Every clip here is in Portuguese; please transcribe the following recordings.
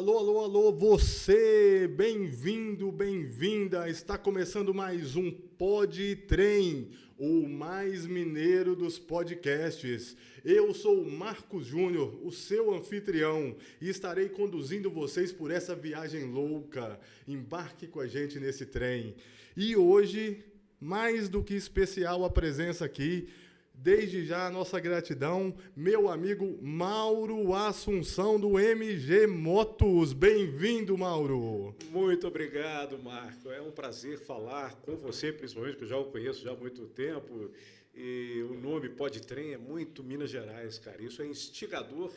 Alô, alô, alô, você! Bem-vindo, bem-vinda! Está começando mais um Pod Trem, o mais mineiro dos podcasts. Eu sou o Marcos Júnior, o seu anfitrião, e estarei conduzindo vocês por essa viagem louca. Embarque com a gente nesse trem. E hoje, mais do que especial a presença aqui, desde já a nossa gratidão, meu amigo Mauro Assunção do MG Motos. Bem-vindo, Mauro. Muito obrigado, Marco. É um prazer falar com você, principalmente, que eu já o conheço já há muito tempo. E o nome Podtrem é muito Minas Gerais, cara. Isso é instigador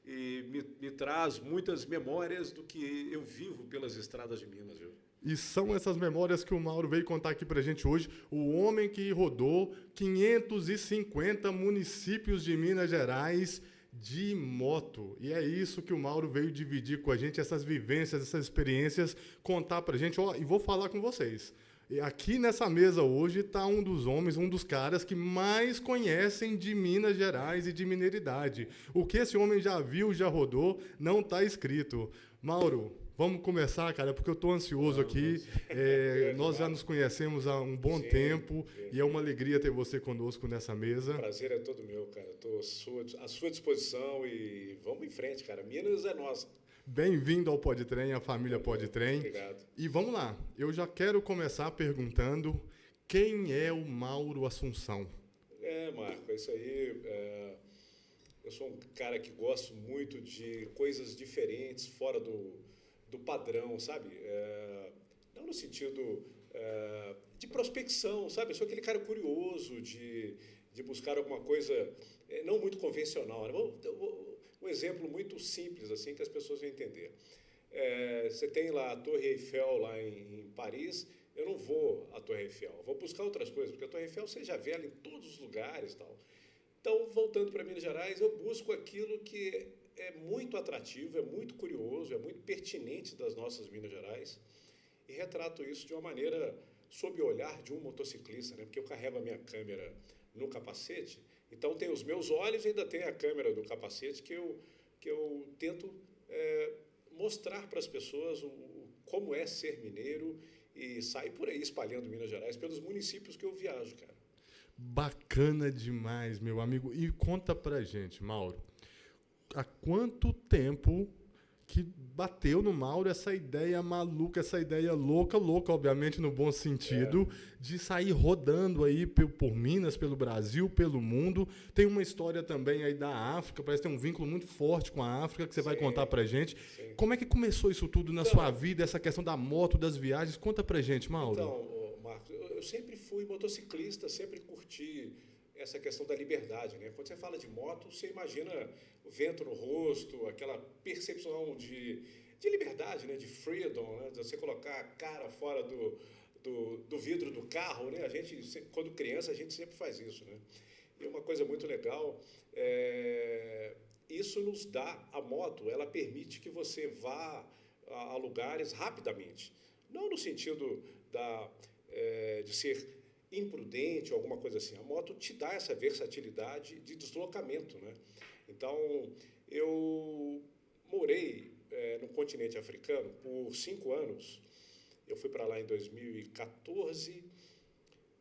e me traz muitas memórias do que eu vivo pelas estradas de Minas, viu? E são essas memórias que o Mauro veio contar aqui pra gente hoje. O homem que rodou 550 municípios de Minas Gerais de moto. E é isso que o Mauro veio dividir com a gente, essas vivências, essas experiências, contar pra gente. Ó, e vou falar com vocês. E aqui nessa mesa hoje está um dos homens, um dos caras que mais conhecem de Minas Gerais e de mineiridade. O que esse homem já viu, já rodou, não está escrito. Mauro, vamos começar, cara, porque eu estou ansioso aqui. Nós já nos conhecemos há um bom tempo e é uma alegria ter você conosco nessa mesa. O prazer é todo meu, cara. Estou à sua disposição e vamos em frente, cara. Minas é nossa. Bem-vindo ao Podtrem, à família Podtrem. Obrigado. E vamos lá, eu já quero começar perguntando quem é o Mauro Assunção? Marco, é isso aí. Eu sou um cara que gosto muito de coisas diferentes, fora do padrão, sabe? Não no sentido de prospecção, sabe? Eu sou aquele cara curioso de buscar alguma coisa não muito convencional, né? Um exemplo muito simples, assim, que as pessoas vão entender. Você tem lá a Torre Eiffel, lá em Paris. Eu não vou à Torre Eiffel, eu vou buscar outras coisas, porque a Torre Eiffel você já vê ela em todos os lugares e tal. Então, voltando para Minas Gerais, eu busco aquilo que é muito atrativo, é muito curioso, é muito pertinente das nossas Minas Gerais e retrato isso de uma maneira sob o olhar de um motociclista, né? Porque eu carrego a minha câmera no capacete, então tem os meus olhos e ainda tem a câmera do capacete que eu tento mostrar para as pessoas como é ser mineiro e sair por aí espalhando Minas Gerais pelos municípios que eu viajo, cara. Bacana demais, meu amigo. E conta pra gente, Mauro, há quanto tempo que bateu no Mauro essa ideia maluca, essa ideia louca, obviamente no bom sentido, de sair rodando aí por Minas, pelo Brasil, pelo mundo. Tem uma história também aí da África, parece que tem um vínculo muito forte com a África, que você vai contar pra gente. Sim. Como é que começou isso tudo na sua vida, essa questão da moto, das viagens? Conta pra gente, Mauro. Então, Marcos, eu sempre fui motociclista, sempre curti essa questão da liberdade, né? Quando você fala de moto, você imagina o vento no rosto, aquela percepção de liberdade, né? De freedom, né? De você colocar a cara fora do vidro do carro, né? A gente, quando criança, a gente sempre faz isso, né? E uma coisa muito legal, isso nos dá, a moto, ela permite que você vá a lugares rapidamente. Não no sentido de ser imprudente ou alguma coisa assim. A moto te dá essa versatilidade de deslocamento, né? Então, eu morei no continente africano por 5 anos. Eu fui para lá em 2014.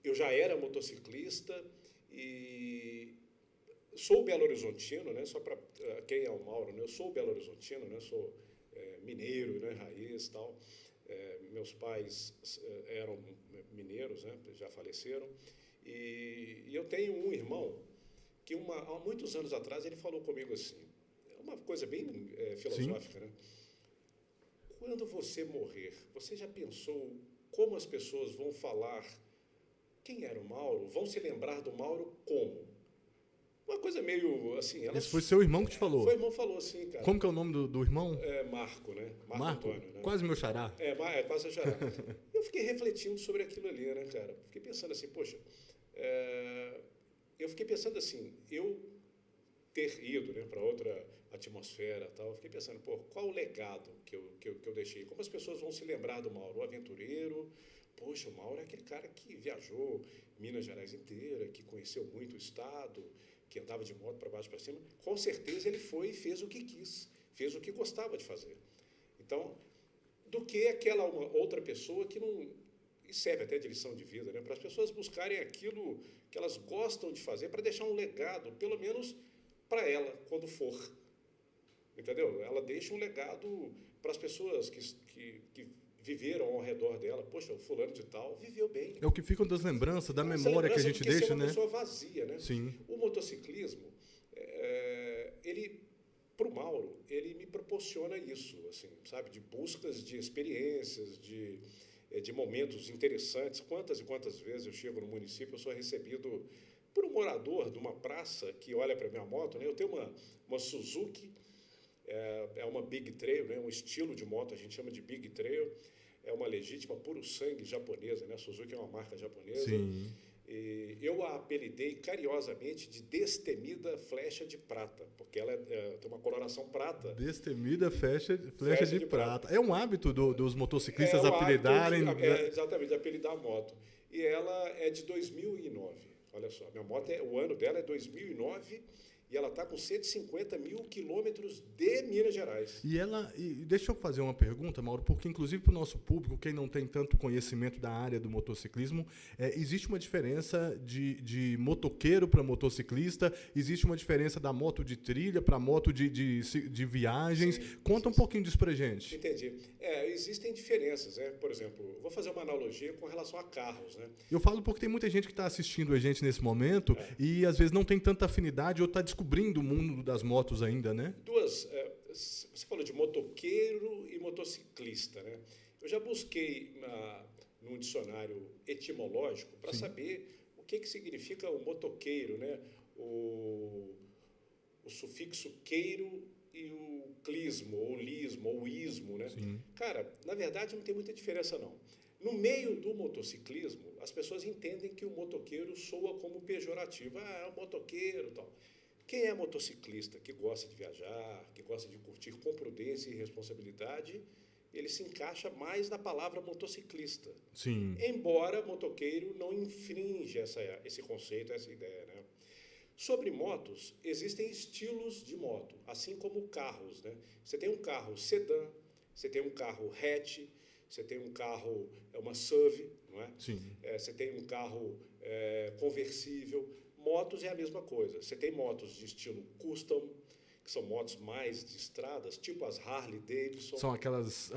Eu já era motociclista e sou belo-horizontino, né? Só para quem é o Mauro, né? Eu sou belo-horizontino, né? Sou mineiro, né? Raiz e tal. Meus pais eram mineiros, né? Já faleceram, e eu tenho um irmão que há muitos anos atrás ele falou comigo assim, uma coisa bem filosófica, né? Quando você morrer, você já pensou como as pessoas vão falar quem era o Mauro? Vão se lembrar do Mauro como? Uma coisa meio assim... Esse foi seu irmão que te falou? Foi, irmão falou assim, cara. Como que é o nome do irmão? Marco, né? Marco? Antônio, né? Quase meu xará. Quase meu xará. Eu fiquei refletindo sobre aquilo ali, né, cara? Fiquei pensando assim, poxa... eu fiquei pensando assim, eu ter ido, né, para outra atmosfera e tal, eu fiquei pensando, pô, qual o legado que eu deixei? Como as pessoas vão se lembrar do Mauro? O aventureiro... Poxa, o Mauro é aquele cara que viajou Minas Gerais inteira, que conheceu muito o estado, que andava de moto para baixo para cima. Com certeza ele foi e fez o que quis, fez o que gostava de fazer. Então, do que aquela outra pessoa que não... E serve até de lição de vida, né? Para as pessoas buscarem aquilo que elas gostam de fazer para deixar um legado, pelo menos para ela, quando for. Entendeu? Ela deixa um legado para as pessoas que viveram ao redor dela. Poxa, o fulano de tal viveu bem. É o que ficam das lembranças, da memória que a gente deixa, ser uma né? pessoa vazia, né? Sim. O motociclismo, ele, para o Mauro, ele me proporciona isso, assim, sabe? De buscas de experiências, de momentos interessantes. Quantas e quantas vezes eu chego no município, eu sou recebido por um morador de uma praça que olha para a minha moto, né? Eu tenho uma Suzuki, é uma Big Trail, né? Um estilo de moto, a gente chama de Big Trail, é uma legítima puro sangue japonesa, né? A Suzuki é uma marca japonesa. Sim. E eu a apelidei carinhosamente de Destemida Flecha de Prata, porque ela tem uma coloração prata. Destemida flecha de prata. É um hábito dos motociclistas um apelidarem... exatamente, apelidar a moto. E ela é de 2009. Olha só, minha moto, o ano dela é 2009 e ela está com 150 mil quilômetros de Minas Gerais. E deixa eu fazer uma pergunta, Mauro, porque inclusive para o nosso público, quem não tem tanto conhecimento da área do motociclismo, existe uma diferença de motoqueiro para motociclista, existe uma diferença da moto de trilha para moto de viagens. Sim, Conta um pouquinho disso para gente. Entendi. Existem diferenças, né? Por exemplo, vou fazer uma analogia com relação a carros, né? Eu falo porque tem muita gente que está assistindo a gente nesse momento e às vezes não tem tanta afinidade ou está descobrindo o mundo das motos ainda, né? Você falou de motoqueiro e motociclista, né? Eu já busquei num dicionário etimológico para saber o que significa o motoqueiro, né? O sufixo queiro e o clismo, ou lismo, ou ismo, né? Sim. Cara, na verdade não tem muita diferença, não. No meio do motociclismo, as pessoas entendem que o motoqueiro soa como pejorativo. É um motoqueiro e tal. Quem é motociclista, que gosta de viajar, que gosta de curtir com prudência e responsabilidade, ele se encaixa mais na palavra motociclista. Sim. Embora motoqueiro não infringe esse conceito, essa ideia, né? Sobre motos, existem estilos de moto, assim como carros, né? Você tem um carro sedã, você tem um carro hatch, você tem um carro, uma SUV, não é? Sim. Você tem um carro conversível. Motos é a mesma coisa. Você tem motos de estilo custom, que são motos mais de estradas, tipo as Harley Davidson. São aquelas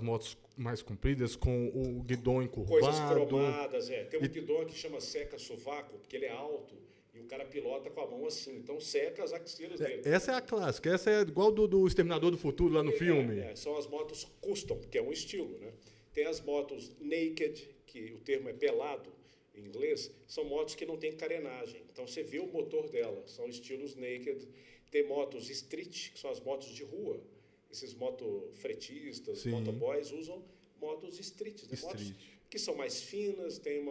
motos mais compridas com o guidão encurvado. Coisas cromadas, Tem um guidão que chama seca-sovaco, porque ele é alto e o cara pilota com a mão assim. Então seca as axilas dele. Essa é a clássica. Essa é igual do Exterminador do Futuro lá no filme. São as motos custom, que é um estilo, né? Tem as motos naked, que o termo é pelado, em inglês, são motos que não têm carenagem. Então, você vê o motor dela, são estilos naked. Tem motos street, que são as motos de rua. Esses motofretistas, motoboys, usam motos street, né? Motos que são mais finas, tem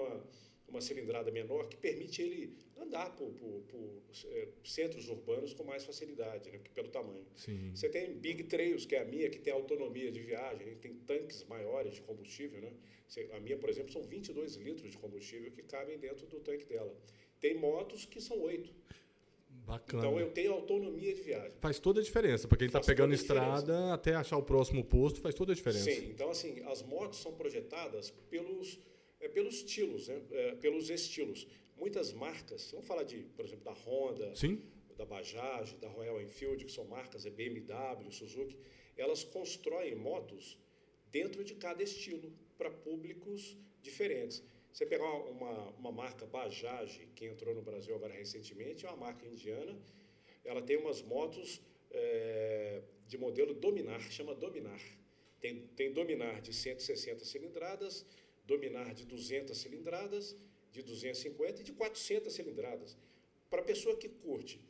uma cilindrada menor, que permite ele andar por centros urbanos com mais facilidade, né? Pelo tamanho. Sim. Você tem Big Trails, que é a minha, que tem autonomia de viagem, né? Tem tanques maiores de combustível, né? A minha, por exemplo, são 22 litros de combustível que cabem dentro do tanque dela. Tem motos que são 8. Bacana. Então, eu tenho autonomia de viagem. Faz toda a diferença. Para quem está pegando estrada, até achar o próximo posto, faz toda a diferença. Sim. Então, assim, as motos são projetadas pelos estilos, né? Pelos estilos. Muitas marcas, vamos falar por exemplo, da Honda, da Bajaj, da Royal Enfield, que são marcas, BMW, Suzuki, elas constroem motos dentro de cada estilo, para públicos diferentes. Você pegar uma marca Bajaj, que entrou no Brasil agora recentemente, é uma marca indiana, ela tem umas motos de modelo Dominar, chama Dominar. Tem Dominar de 160 cilindradas, Dominar de 200 cilindradas, de 250 e de 400 cilindradas. Para a pessoa que curte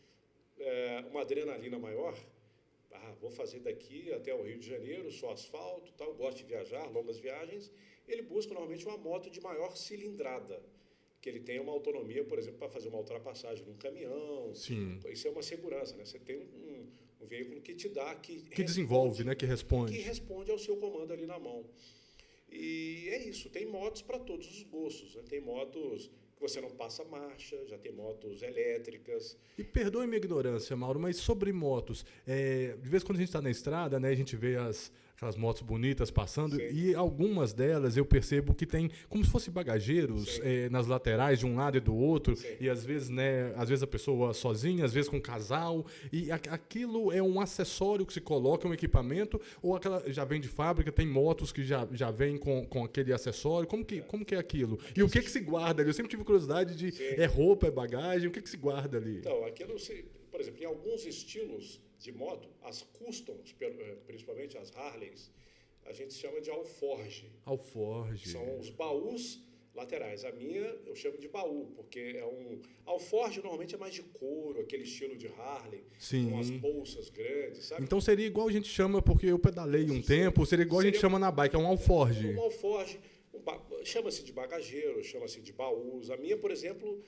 uma adrenalina maior, vou fazer daqui até o Rio de Janeiro, só asfalto, tal, gosto de viajar, longas viagens, ele busca normalmente uma moto de maior cilindrada, que ele tenha uma autonomia, por exemplo, para fazer uma ultrapassagem num caminhão. Sim. Isso é uma segurança, né? Você tem um veículo que te dá... Que desenvolve, né? Que responde. Que responde ao seu comando ali na mão. E é isso, tem motos para todos os gostos, né? Tem motos que você não passa marcha, já tem motos elétricas. E perdoe minha ignorância, Mauro, mas sobre motos, de vez em quando a gente está na estrada, né, a gente vê aquelas motos bonitas passando, Sim. e algumas delas eu percebo que tem como se fosse bagageiros nas laterais de um lado e do outro, Sim. e às vezes, né, às vezes a pessoa sozinha, às vezes com um casal, e aquilo é um acessório que se coloca, um equipamento, ou aquela já vem de fábrica, tem motos que já vêm com aquele acessório, como que é aquilo? E o que se guarda ali? Eu sempre tive curiosidade de, Sim. é roupa, é bagagem, o que se guarda ali? Então, aquilo, por exemplo, em alguns estilos de moto, as customs, principalmente as Harleys, a gente chama de alforge. Alforge. São os baús laterais. A minha eu chamo de baú, porque é um... Alforge normalmente é mais de couro, aquele estilo de Harley, Sim. com as bolsas grandes, sabe? Então seria igual a gente chama, porque eu pedalei um tempo, seria igual a gente chama na bike, é um alforge. Um alforge. Chama-se de bagageiro, chama-se de baús. A minha, por exemplo,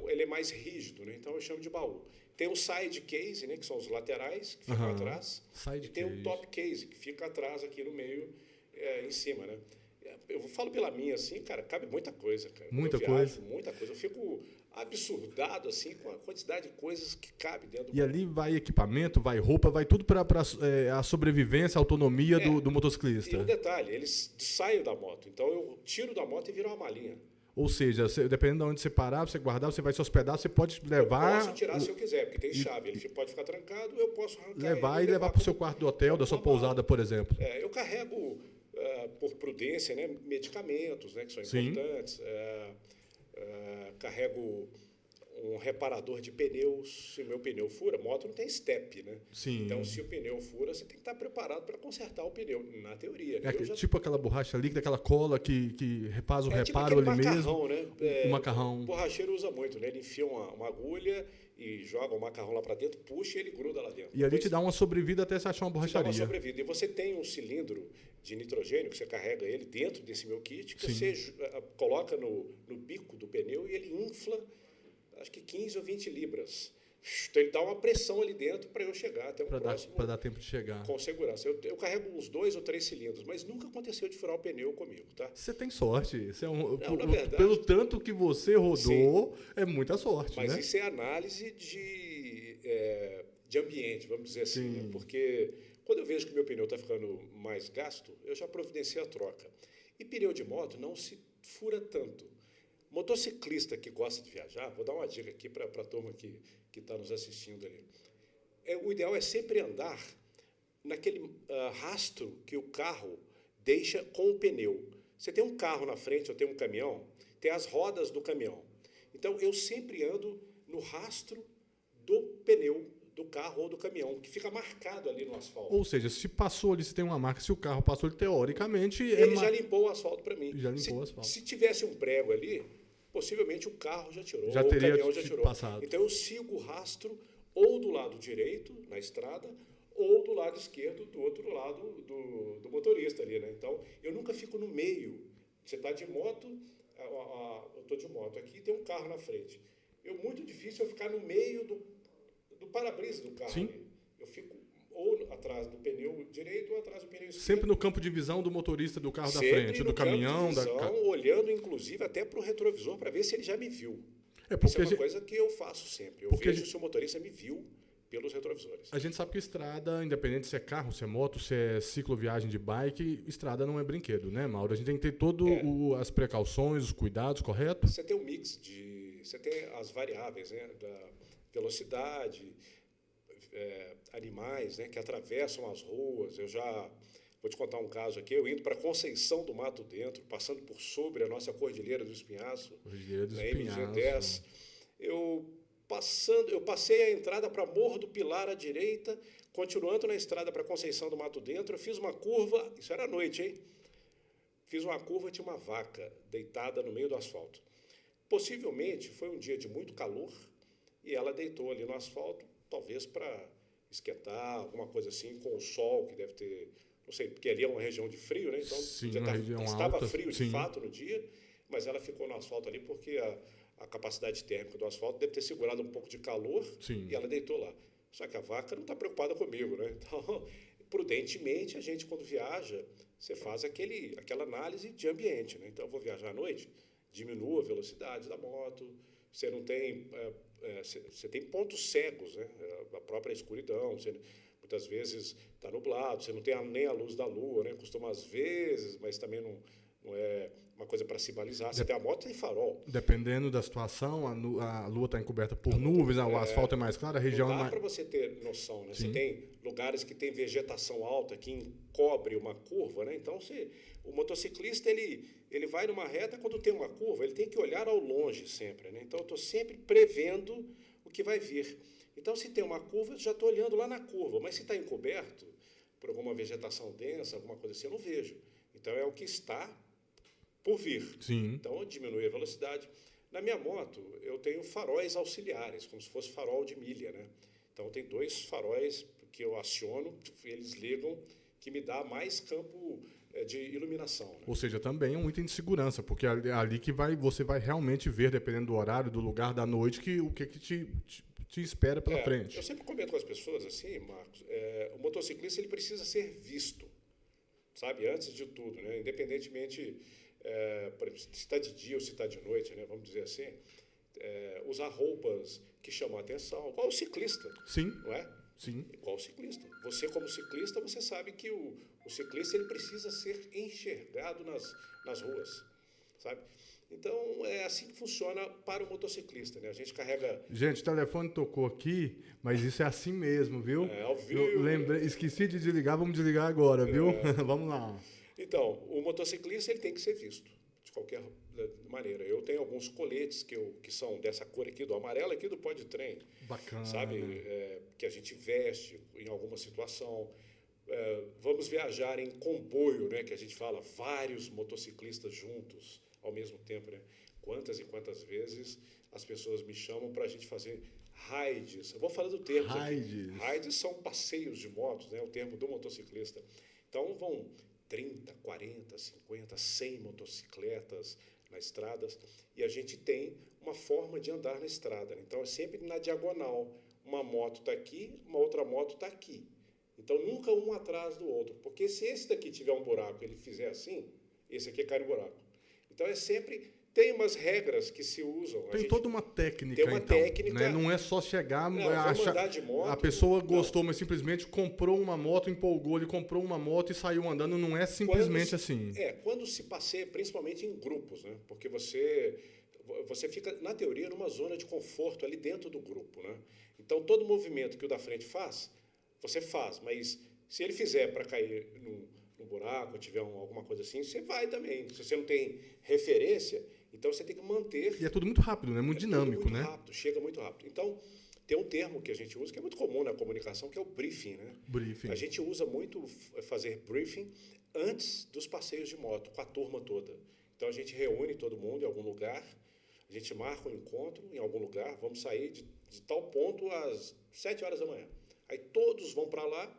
ele é mais rígido, né? Então eu chamo de baú. Tem o side case, né, que são os laterais, que ficam atrás. Side e tem case. o top case, que fica atrás aqui no meio, em cima, né? Eu falo pela minha, assim, cara, cabe muita coisa, cara. Muita coisa. Muita coisa. Eu fico absurdado, assim, com a quantidade de coisas que cabe dentro do E ali vai equipamento, vai roupa, vai tudo para a sobrevivência, a autonomia do E motociclista. um detalhe, eles saem da moto. Então eu tiro da moto e viro uma malinha. Ou seja, dependendo de onde você parar, você guardar, você vai se hospedar, você pode levar... Eu posso tirar se eu quiser, porque tem chave. Ele pode ficar trancado, eu posso arrancar levar ele e levar para o seu quarto do hotel, da sua pousada, por exemplo. Eu carrego, por prudência, né, medicamentos, né, que são Sim. importantes. Carrego um reparador de pneus. Se o meu pneu fura, moto não tem step, né? Sim. Então, se o pneu fura, você tem que estar preparado para consertar o pneu, na teoria. Né? Tipo aquela borracha líquida, aquela cola que faz o reparo tipo ali macarrão, mesmo. Né? O macarrão. O borracheiro usa muito, né? Ele enfia uma agulha e joga o macarrão lá para dentro, puxa e ele gruda lá dentro. E ali te dá uma sobrevida até você achar uma borracharia. Te dá uma sobrevida. E você tem um cilindro de nitrogênio que você carrega ele dentro desse meu kit, que você coloca no bico do pneu e ele infla, acho que 15 ou 20 libras. Então ele dá uma pressão ali dentro para eu chegar até o próximo. Para dar tempo de chegar. Com segurança. Eu carrego uns 2 ou 3 cilindros, mas nunca aconteceu de furar o pneu comigo, tá? Você tem sorte. Você na verdade, pelo tanto que você rodou, é muita sorte. Mas né? isso é análise de ambiente, vamos dizer assim. Né? Porque quando eu vejo que meu pneu está ficando mais gasto, eu já providencio a troca. E pneu de moto não se fura tanto. Motociclista que gosta de viajar, vou dar uma dica aqui para a turma que está nos assistindo ali. O ideal é sempre andar naquele rastro que o carro deixa com o pneu. Você tem um carro na frente, eu tenho um caminhão, tem as rodas do caminhão. Então, eu sempre ando no rastro do pneu do carro ou do caminhão, que fica marcado ali no asfalto. Ou seja, se passou ali, se tem uma marca, se o carro passou, teoricamente... Ele já limpou o asfalto para mim. Já limpou o asfalto. Se tivesse um prego ali, possivelmente o carro já tirou, já ou teria o caminhão já tirou. Passado. Então eu sigo o rastro ou do lado direito, na estrada, ou do lado esquerdo, do outro lado do motorista ali, né? Então eu nunca fico no meio. Você está de moto, eu estou de moto aqui, tem um carro na frente. Muito difícil eu ficar no meio do para-brisa do carro. Sim. Ali. Eu fico ou atrás do pneu direito ou atrás do pneu esquerdo. Sempre no campo de visão do motorista do carro Sempre da frente, do caminhão. Olhando, inclusive, até para o retrovisor para ver se ele já me viu. Porque isso é uma coisa que eu faço sempre. Eu vejo se o motorista me viu pelos retrovisores. A gente sabe que estrada, independente se é carro, se é moto, se é cicloviagem de bike, estrada não é brinquedo, né, Mauro? A gente tem que ter todas as precauções, os cuidados, correto? Você tem um mix você tem as variáveis, né, da velocidade, animais, né, que atravessam as ruas. Eu já vou te contar um caso aqui. Eu indo para Conceição do Mato Dentro, passando por sobre a nossa Cordilheira do Espinhaço, na MG10, eu passei a entrada para Morro do Pilar à direita, continuando na estrada para Conceição do Mato Dentro, eu fiz uma curva, isso era à noite, hein? Fiz uma curva, tinha uma vaca deitada no meio do asfalto. Possivelmente foi um dia de muito calor e ela deitou ali no asfalto, talvez para esquentar, alguma coisa assim, com o sol que deve ter, não sei, porque ali é uma região de frio, né? Então estava frio de fato no dia, mas ela ficou no asfalto ali porque a capacidade térmica do asfalto deve ter segurado um pouco de calor e ela deitou lá. Só que a vaca não está preocupada comigo, né? Então, prudentemente, a gente quando viaja, você faz aquela análise de ambiente, né? Então, eu vou viajar à noite, diminua a velocidade da moto, você não tem... você tem pontos cegos, né? A própria escuridão, Muitas vezes está nublado, você não tem nem a luz da lua, né? Costuma às vezes, mas também não é uma coisa para se balizar. Você tem a moto e farol. Dependendo da situação, a lua está encoberta por nuvens, o asfalto é mais claro, a região Não é dá mais... para você ter noção, né? Sim. Você tem lugares que tem vegetação alta, que encobre uma curva, né? Então, o motociclista, ele vai numa reta, quando tem uma curva, ele tem que olhar ao longe sempre, né? Então, eu estou sempre prevendo o que vai vir. Então, se tem uma curva, eu já estou olhando lá na curva, mas se está encoberto por alguma vegetação densa, alguma coisa assim, eu não vejo. Então, é o que está por vir. Sim. Então, eu diminui a velocidade. Na minha moto, eu tenho faróis auxiliares, como se fosse farol de milha, né? Então, tem 2 faróis que eu aciono, eles ligam, que me dá mais campo de iluminação. Né? Ou seja, também é um item de segurança, porque é ali que você vai realmente ver, dependendo do horário, do lugar, da noite, o que te espera pela frente. Eu sempre comento com as pessoas assim, Marcos, o motociclista ele precisa ser visto, sabe? Antes de tudo, né? Independentemente se está de dia ou se está de noite, né? Vamos dizer assim, usar roupas que chamam a atenção, igual o ciclista, Sim. não é? Sim. Igual o ciclista. Você, como ciclista, você sabe que o ciclista ele precisa ser enxergado nas ruas, sabe? Então, é assim que funciona para o motociclista, né? A gente carrega... Gente, o telefone tocou aqui, mas isso é assim mesmo, viu? Ao vivo. Eu esqueci de desligar, vamos desligar agora, viu? Vamos lá. Então, o motociclista ele tem que ser visto, de qualquer maneira. Eu tenho alguns coletes que são dessa cor aqui, do amarelo aqui do pó de trem. Bacana. Sabe? Que a gente veste em alguma situação. Vamos viajar em comboio, né? Que a gente fala, vários motociclistas juntos ao mesmo tempo, né? Quantas e quantas vezes as pessoas me chamam para a gente fazer rides. Eu vou falar do termo. Rides. Rides são passeios de motos, né? O termo do motociclista. Então vão 30, 40, 50, 100 motocicletas nas estradas e a gente tem uma forma de andar na estrada. Né? Então é sempre na diagonal. Uma moto está aqui, uma outra moto está aqui. Então nunca um atrás do outro. Porque se esse daqui tiver um buraco e ele fizer assim, esse aqui cai no buraco. Então é sempre... Tem umas regras que se usam. Tem toda uma técnica, tem uma então, técnica, né? Não é só chegar, andar de moto, a pessoa gostou, mas simplesmente comprou uma moto, empolgou, ele comprou uma moto e saiu andando. Não é simplesmente assim. Quando se passeia, principalmente em grupos, né? Porque você fica, na teoria, numa zona de conforto ali dentro do grupo, né? Então, todo movimento que o da frente faz, você faz, mas se ele fizer para cair num buraco, tiver alguma coisa assim, você vai também. Se você não tem referência, então você tem que manter... E é tudo muito rápido, né? Muito dinâmico, muito né? Rápido, chega muito rápido. Então, tem um termo que a gente usa, que é muito comum na comunicação, que é o briefing, né? Briefing. A gente usa muito fazer briefing antes dos passeios de moto, com a turma toda. Então, a gente reúne todo mundo em algum lugar, a gente marca um encontro em algum lugar, vamos sair de tal ponto às 7 horas da manhã. Aí todos vão para lá,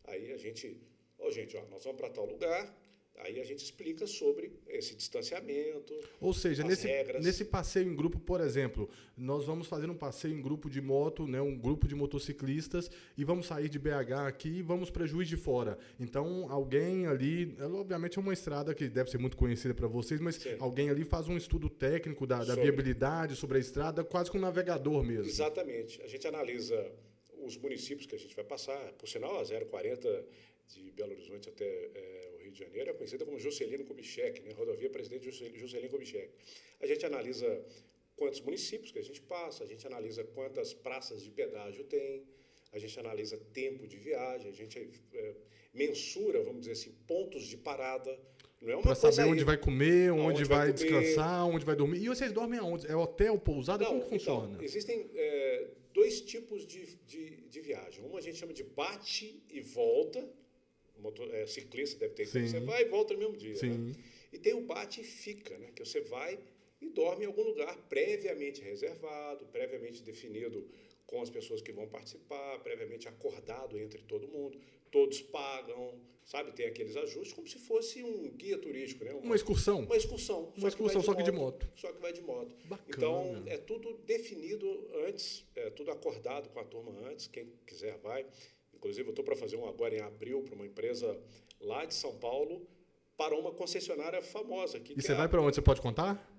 aí a gente... nós vamos para tal lugar, aí a gente explica sobre esse distanciamento, ou seja, regras. Nesse passeio em grupo, por exemplo, nós vamos fazer um passeio em grupo de moto, né, um grupo de motociclistas, e vamos sair de BH aqui e vamos para Juiz de Fora. Então, alguém ali, obviamente é uma estrada que deve ser muito conhecida para vocês, mas sim, alguém ali faz um estudo técnico da viabilidade sobre a estrada, quase com um navegador mesmo. Exatamente. A gente analisa os municípios que a gente vai passar, por sinal, a 040 de Belo Horizonte até o Rio de Janeiro é conhecida como Juscelino Kubitschek, né? Rodovia Presidente Juscelino Kubitschek. A gente analisa quantos municípios que a gente passa, a gente analisa quantas praças de pedágio tem, a gente analisa tempo de viagem, a gente mensura, vamos dizer assim, pontos de parada. Para saber onde vai comer, onde vai descansar, onde vai dormir. E vocês dormem aonde? É hotel, pousada? Como que funciona? Então, existem 2 tipos de viagem. Uma a gente chama de bate e volta. Ciclista deve ter. Você vai e volta no mesmo dia. Né? E tem o bate e fica, né? Que você vai e dorme em algum lugar previamente reservado, previamente definido com as pessoas que vão participar, previamente acordado entre todo mundo. Todos pagam, sabe? Tem aqueles ajustes, como se fosse um guia turístico, né? Uma excursão. Uma excursão. Só que de moto. Só que vai de moto. Bacana. Então, é tudo definido antes, tudo acordado com a turma antes. Quem quiser vai. Inclusive, eu estou para fazer um agora em abril para uma empresa lá de São Paulo, para uma concessionária famosa. E você vai para onde? Você pode contar?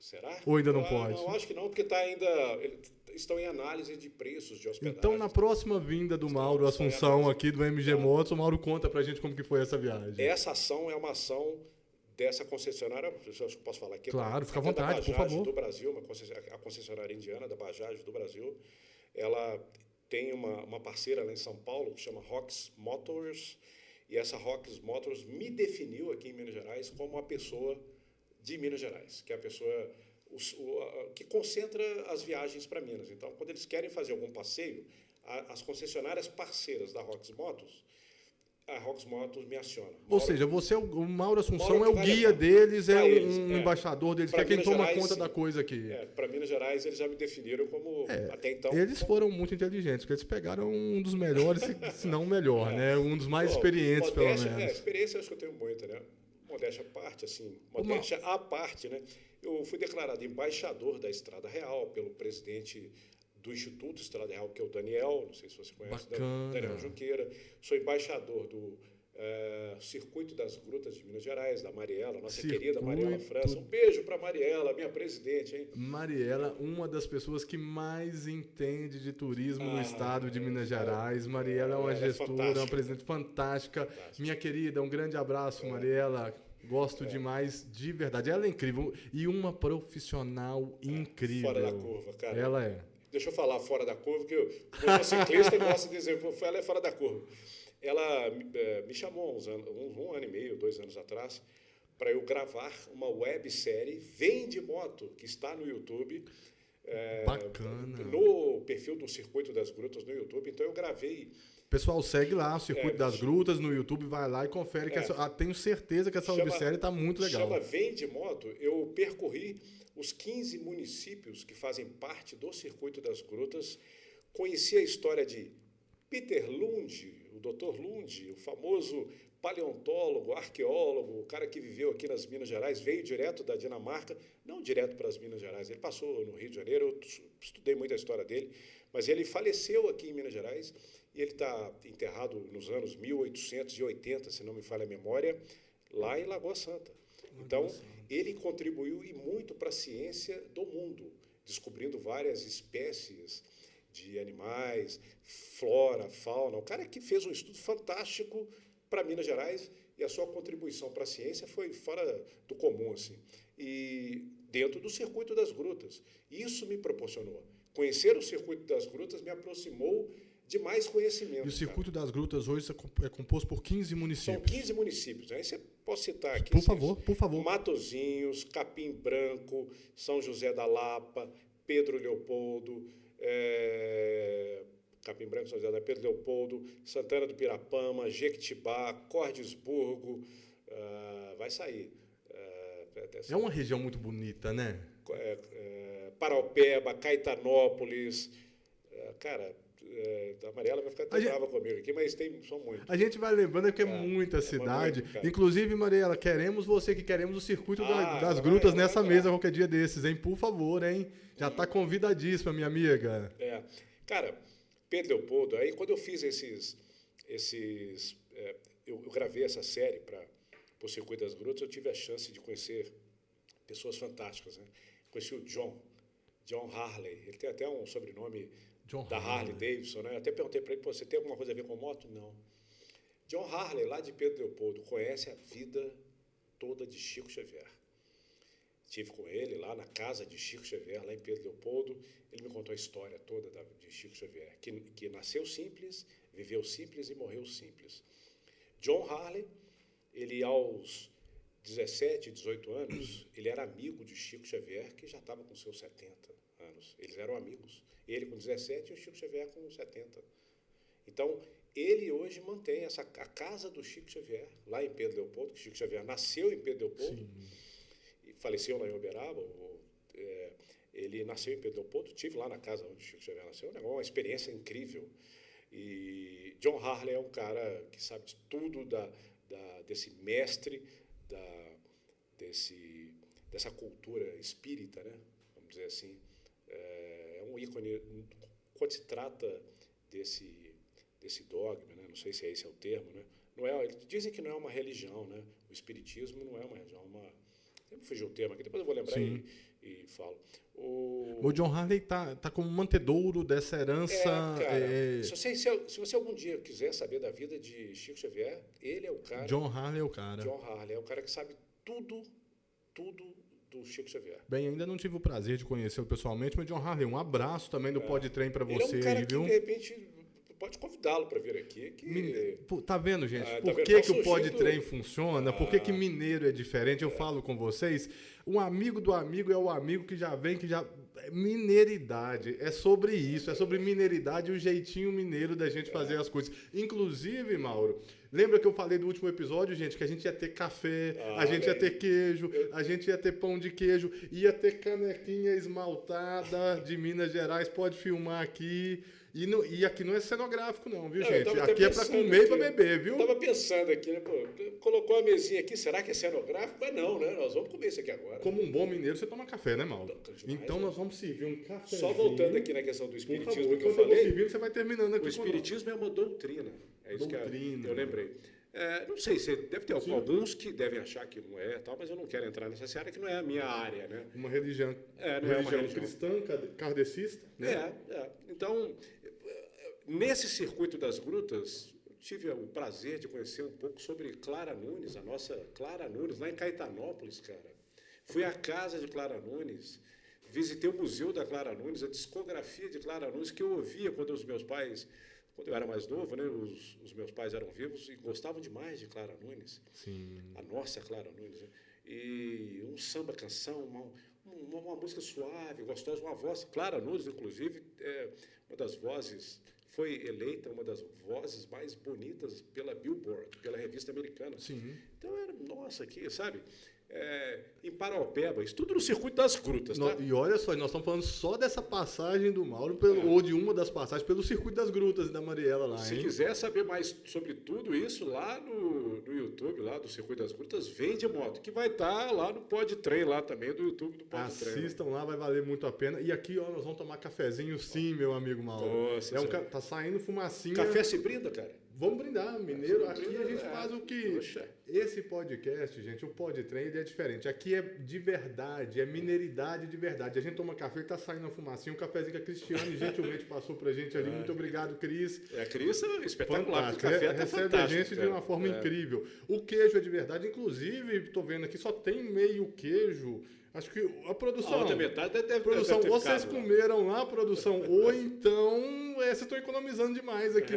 Será? Ou ainda não pode? Não, acho que não, porque estão em análise de preços de hospedagem. Então, na próxima vinda do Mauro Assunção aqui do MG Motos, o Mauro conta pra gente como que foi essa viagem. Essa ação é uma ação dessa concessionária, acho que posso falar aqui. Claro, fica à vontade, por favor. Do Brasil, a concessionária indiana da Bajaj do Brasil, ela tem uma parceira lá em São Paulo que chama Rox Motors, e essa Rox Motors me definiu aqui em Minas Gerais como a pessoa de Minas Gerais, que é a pessoa que concentra as viagens para Minas. Então, quando eles querem fazer algum passeio, as concessionárias parceiras da Rox Motors, a Rox Motors me aciona. Ou seja, você o Mauro Assunção é o guia deles, é um embaixador deles, que é quem toma conta da coisa aqui. Para Minas Gerais, eles já me definiram como, até então... Eles foram muito inteligentes, porque eles pegaram um dos melhores, se não o melhor, né? Um dos mais experientes, pelo menos. Experiência acho que eu tenho muita, né? Modéstia à parte, assim, modéstia à parte, né? Eu fui declarado embaixador da Estrada Real pelo presidente do Instituto Estrada Real, que é o Daniel, não sei se você conhece, Daniel Junqueira. Sou embaixador do Circuito das Grutas de Minas Gerais, da Mariela, nossa querida Mariela França. Um beijo para Mariela, minha presidente, hein? Mariela, uma das pessoas que mais entende de turismo no estado de Minas Gerais. Mariela é uma gestora, uma presidente fantástica. Minha querida, um grande abraço, Mariela. Gosto demais, de verdade. Ela é incrível e uma profissional incrível. Fora da curva, cara. Ela é. Deixa eu falar fora da curva, que eu como ciclista gosto de dizer, ela é fora da curva. Ela me chamou um ano e meio, 2 anos atrás, para eu gravar uma websérie Vem de Moto, que está no YouTube. Bacana. No perfil do Circuito das Grutas no YouTube. Então eu gravei. Pessoal, segue lá o Circuito das Grutas no YouTube, vai lá e confere. Tenho certeza que essa websérie está muito legal. Chama Vem de Moto. Eu percorri os 15 municípios que fazem parte do Circuito das Grutas. Conheci a história de Peter Lund, o Dr. Lund, o famoso paleontólogo, arqueólogo, o cara que viveu aqui nas Minas Gerais, veio direto da Dinamarca, não direto para as Minas Gerais, ele passou no Rio de Janeiro, eu estudei muito a história dele, mas ele faleceu aqui em Minas Gerais e ele está enterrado nos anos 1880, se não me falha a memória, lá em Lagoa Santa. Então, ele contribuiu e muito para a ciência do mundo, descobrindo várias espécies de animais, flora, fauna. O cara que fez um estudo fantástico para Minas Gerais e a sua contribuição para a ciência foi fora do comum, assim. E dentro do Circuito das Grutas. Isso me proporcionou. Conhecer o Circuito das Grutas me aproximou de mais conhecimento. E o Circuito das Grutas hoje é composto por 15 municípios. São 15 municípios. Aí você pode citar aqui. Por favor. Matozinhos, Capim Branco, São José da Lapa, Pedro Leopoldo, Capim Branco, São José da Pedro Leopoldo, Santana do Pirapama, Jequitibá, Cordesburgo, vai sair. É uma região muito bonita, né? Paraupeba, Caetanópolis, cara, a Mariela vai ficar até brava comigo aqui, mas são muitos. A gente vai lembrando que é muita cidade. Muito, inclusive, Mariela, queremos você que queremos o Circuito das Grutas nessa mesa qualquer dia desses, hein? Por favor, hein? Já está convidadíssima, minha amiga. Cara, Pedro Leopoldo, aí quando eu fiz eu gravei essa série para o Circuito das Grutas, eu tive a chance de conhecer pessoas fantásticas, né? Conheci o John Harley, ele tem até um sobrenome da Harley Davidson, né? Eu até perguntei para ele, você tem alguma coisa a ver com moto? Não. John Harley, lá de Pedro Leopoldo, conhece a vida toda de Chico Xavier. Estive com ele lá na casa de Chico Xavier, lá em Pedro Leopoldo. Ele me contou a história toda de Chico Xavier, que nasceu simples, viveu simples e morreu simples. John Harley, ele aos 17, 18 anos, ele era amigo de Chico Xavier, que já estava com seus 70 anos. Eles eram amigos. Ele com 17 e o Chico Xavier com 70. Então, ele hoje mantém a casa do Chico Xavier, lá em Pedro Leopoldo, que Chico Xavier nasceu em Pedro Leopoldo, e faleceu lá em Uberaba. Ele nasceu em Pedro Leopoldo, estive lá na casa onde o Chico Xavier nasceu, uma experiência incrível. E John Harley é um cara que sabe de tudo desse mestre, dessa cultura espírita, né? Vamos dizer assim. É um ícone quando se trata desse dogma, né? Não sei se esse é o termo, né? Dizem que não é uma religião, né? O espiritismo não é uma religião, sempre fugiu o termo aqui, depois eu vou lembrar e falo. O John Harley tá como mantedouro dessa herança. Cara, se você algum dia quiser saber da vida de Chico Xavier, ele é o cara. John Harley é o cara. John Harley é o cara que sabe tudo do Chico Xavier. Bem, ainda não tive o prazer de conhecê-lo pessoalmente, mas John Harley, um abraço também do Podtrem para você ele é um cara aí, viu? Que, de repente, pode convidá-lo para vir aqui. Tá vendo, gente? Por que o Podtrem funciona? Por que mineiro é diferente? Eu falo com vocês, um amigo do amigo é o amigo que já vem, mineiridade, é sobre isso, é sobre mineiridade e o jeitinho mineiro da gente fazer as coisas. Inclusive, Mauro, lembra que eu falei do último episódio, gente, que a gente ia ter café, a gente ia ter queijo, a gente ia ter pão de queijo, ia ter canequinha esmaltada de Minas Gerais, pode filmar aqui. E aqui não é cenográfico não, viu, gente? Aqui é para comer e para beber, viu? Eu tava pensando aqui, né? Pô, colocou a mesinha aqui, será que é cenográfico? Mas não, né? Nós vamos comer isso aqui agora. Como um bom mineiro, você toma café, né, Mauro? Então nós vamos servir um café. Só voltando aqui na questão do espiritismo favor, que eu falei. Servindo, você vai terminando aqui. O espiritismo é uma doutrina. É isso doutrina. Que eu lembrei. Não sei, deve ter alguns que devem achar que não é, tal, mas eu não quero entrar nessa seara que não é a minha área, né? Uma religião. Não é uma religião cristã, kardecista, né? Então, nesse circuito das grutas, eu tive o prazer de conhecer um pouco sobre Clara Nunes, a nossa Clara Nunes, lá em Caetanópolis, cara. Fui à casa de Clara Nunes, visitei o museu da Clara Nunes, a discografia de Clara Nunes, que eu ouvia quando eu era mais novo, né? Os meus pais eram vivos e gostavam demais de Clara Nunes. Sim. A nossa Clara Nunes. Né? E um samba-canção, uma música suave, gostosa, uma voz. Clara Nunes, inclusive, é uma das vozes, foi eleita uma das vozes mais bonitas pela Billboard, pela revista americana. Sim. Então era, nossa, aqui, sabe? Em Paraopeba, isso tudo no circuito das grutas, tá? E olha só, nós estamos falando só dessa passagem do Mauro, ou de uma das passagens, pelo circuito das grutas da Mariela lá, Se quiser saber mais sobre tudo isso, lá no YouTube, lá do circuito das grutas, vem de moto, que vai estar lá no Podtrem, lá também, do YouTube do Podtrem. Assistam lá, vai valer muito a pena. E aqui, ó, nós vamos tomar cafezinho sim, meu amigo Mauro. Nossa, tá saindo fumacinha. Café se brinda, cara? Vamos brindar, mineiro. Aqui a gente faz o que... Esse podcast, gente, o Podtrem, ele é diferente. Aqui é de verdade, é mineiridade de verdade. A gente toma café e tá saindo a fumacinha. Um cafezinho que a Cristiane gentilmente passou pra gente ali. Muito obrigado, Cris. A Cris é espetacular. O café recebe a gente de uma forma incrível. O queijo é de verdade. Inclusive, tô vendo aqui, só tem meio queijo. Acho que a produção... A outra metade deve produção, ter vocês comeram lá, produção, ou então vocês estão economizando demais aqui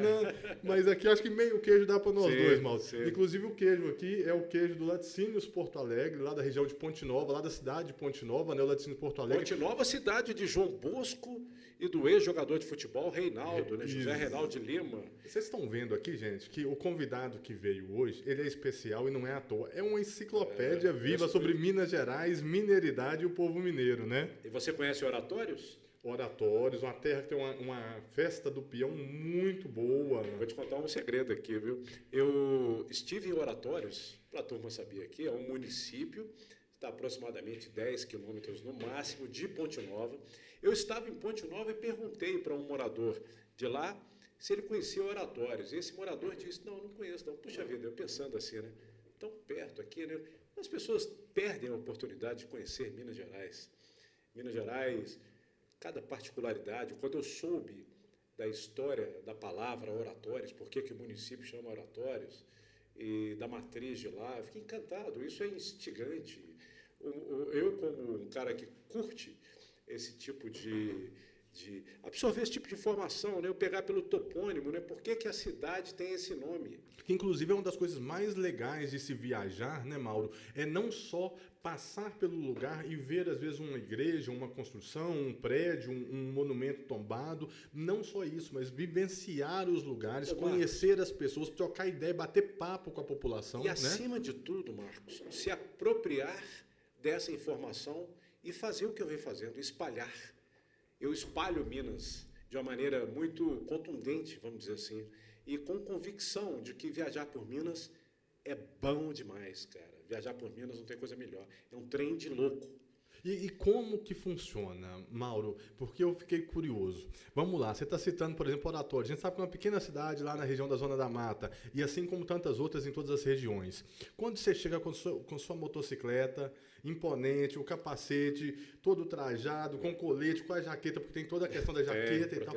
mas aqui acho que meio queijo dá para nós dois, Mauro. Inclusive o queijo aqui é o queijo do Laticínios Porto Alegre, lá da região de Ponte Nova, lá da cidade de Ponte Nova, né, o Laticínios Porto Alegre. Ponte Nova, cidade de João Bosco e do ex-jogador de futebol Reinaldo, né, José Reinaldo de Lima. Vocês estão vendo aqui, gente, que o convidado que veio hoje, ele é especial e não é à toa. É uma enciclopédia viva sobre Minas Gerais, mineiridade e o povo mineiro, né? E você conhece Oratórios? Oratórios, uma terra que tem uma festa do peão muito boa. Vou te contar um segredo aqui, viu? Eu estive em Oratórios, para a turma saber aqui, é um município, está aproximadamente 10 quilômetros no máximo de Ponte Nova. Eu estava em Ponte Nova e perguntei para um morador de lá se ele conhecia Oratórios. E esse morador disse, não conheço, não. Puxa vida, eu pensando assim, né? Tão perto aqui, né? As pessoas perdem a oportunidade de conhecer Minas Gerais. Minas Gerais, cada particularidade. Quando eu soube da história da palavra Oratórios, por que o município chama Oratórios, e da matriz de lá, eu fiquei encantado. Isso é instigante. Eu, como um cara que curte esse tipo de absorver esse tipo de informação, né? Eu pegar pelo topônimo, né? Por que a cidade tem esse nome? Que inclusive é uma das coisas mais legais de se viajar, né, Mauro? É não só passar pelo lugar e ver, às vezes, uma igreja, uma construção, um prédio, um monumento tombado. Não só isso, mas vivenciar os lugares, conhecer as pessoas, trocar ideia, bater papo com a população. E, acima de tudo, Marcos, se apropriar dessa informação e fazer o que eu venho fazendo, espalhar. Eu espalho Minas de uma maneira muito contundente, vamos dizer assim, e com convicção de que viajar por Minas é bom demais, cara. Viajar por Minas não tem coisa melhor. É um trem de louco. E como que funciona, Mauro? Porque eu fiquei curioso. Vamos lá, você está citando, por exemplo, Oratório. A gente sabe que é uma pequena cidade lá na região da Zona da Mata, e assim como tantas outras em todas as regiões. Quando você chega com sua motocicleta imponente, o capacete, todo trajado, com colete, com a jaqueta, porque tem toda a questão da jaqueta e tal.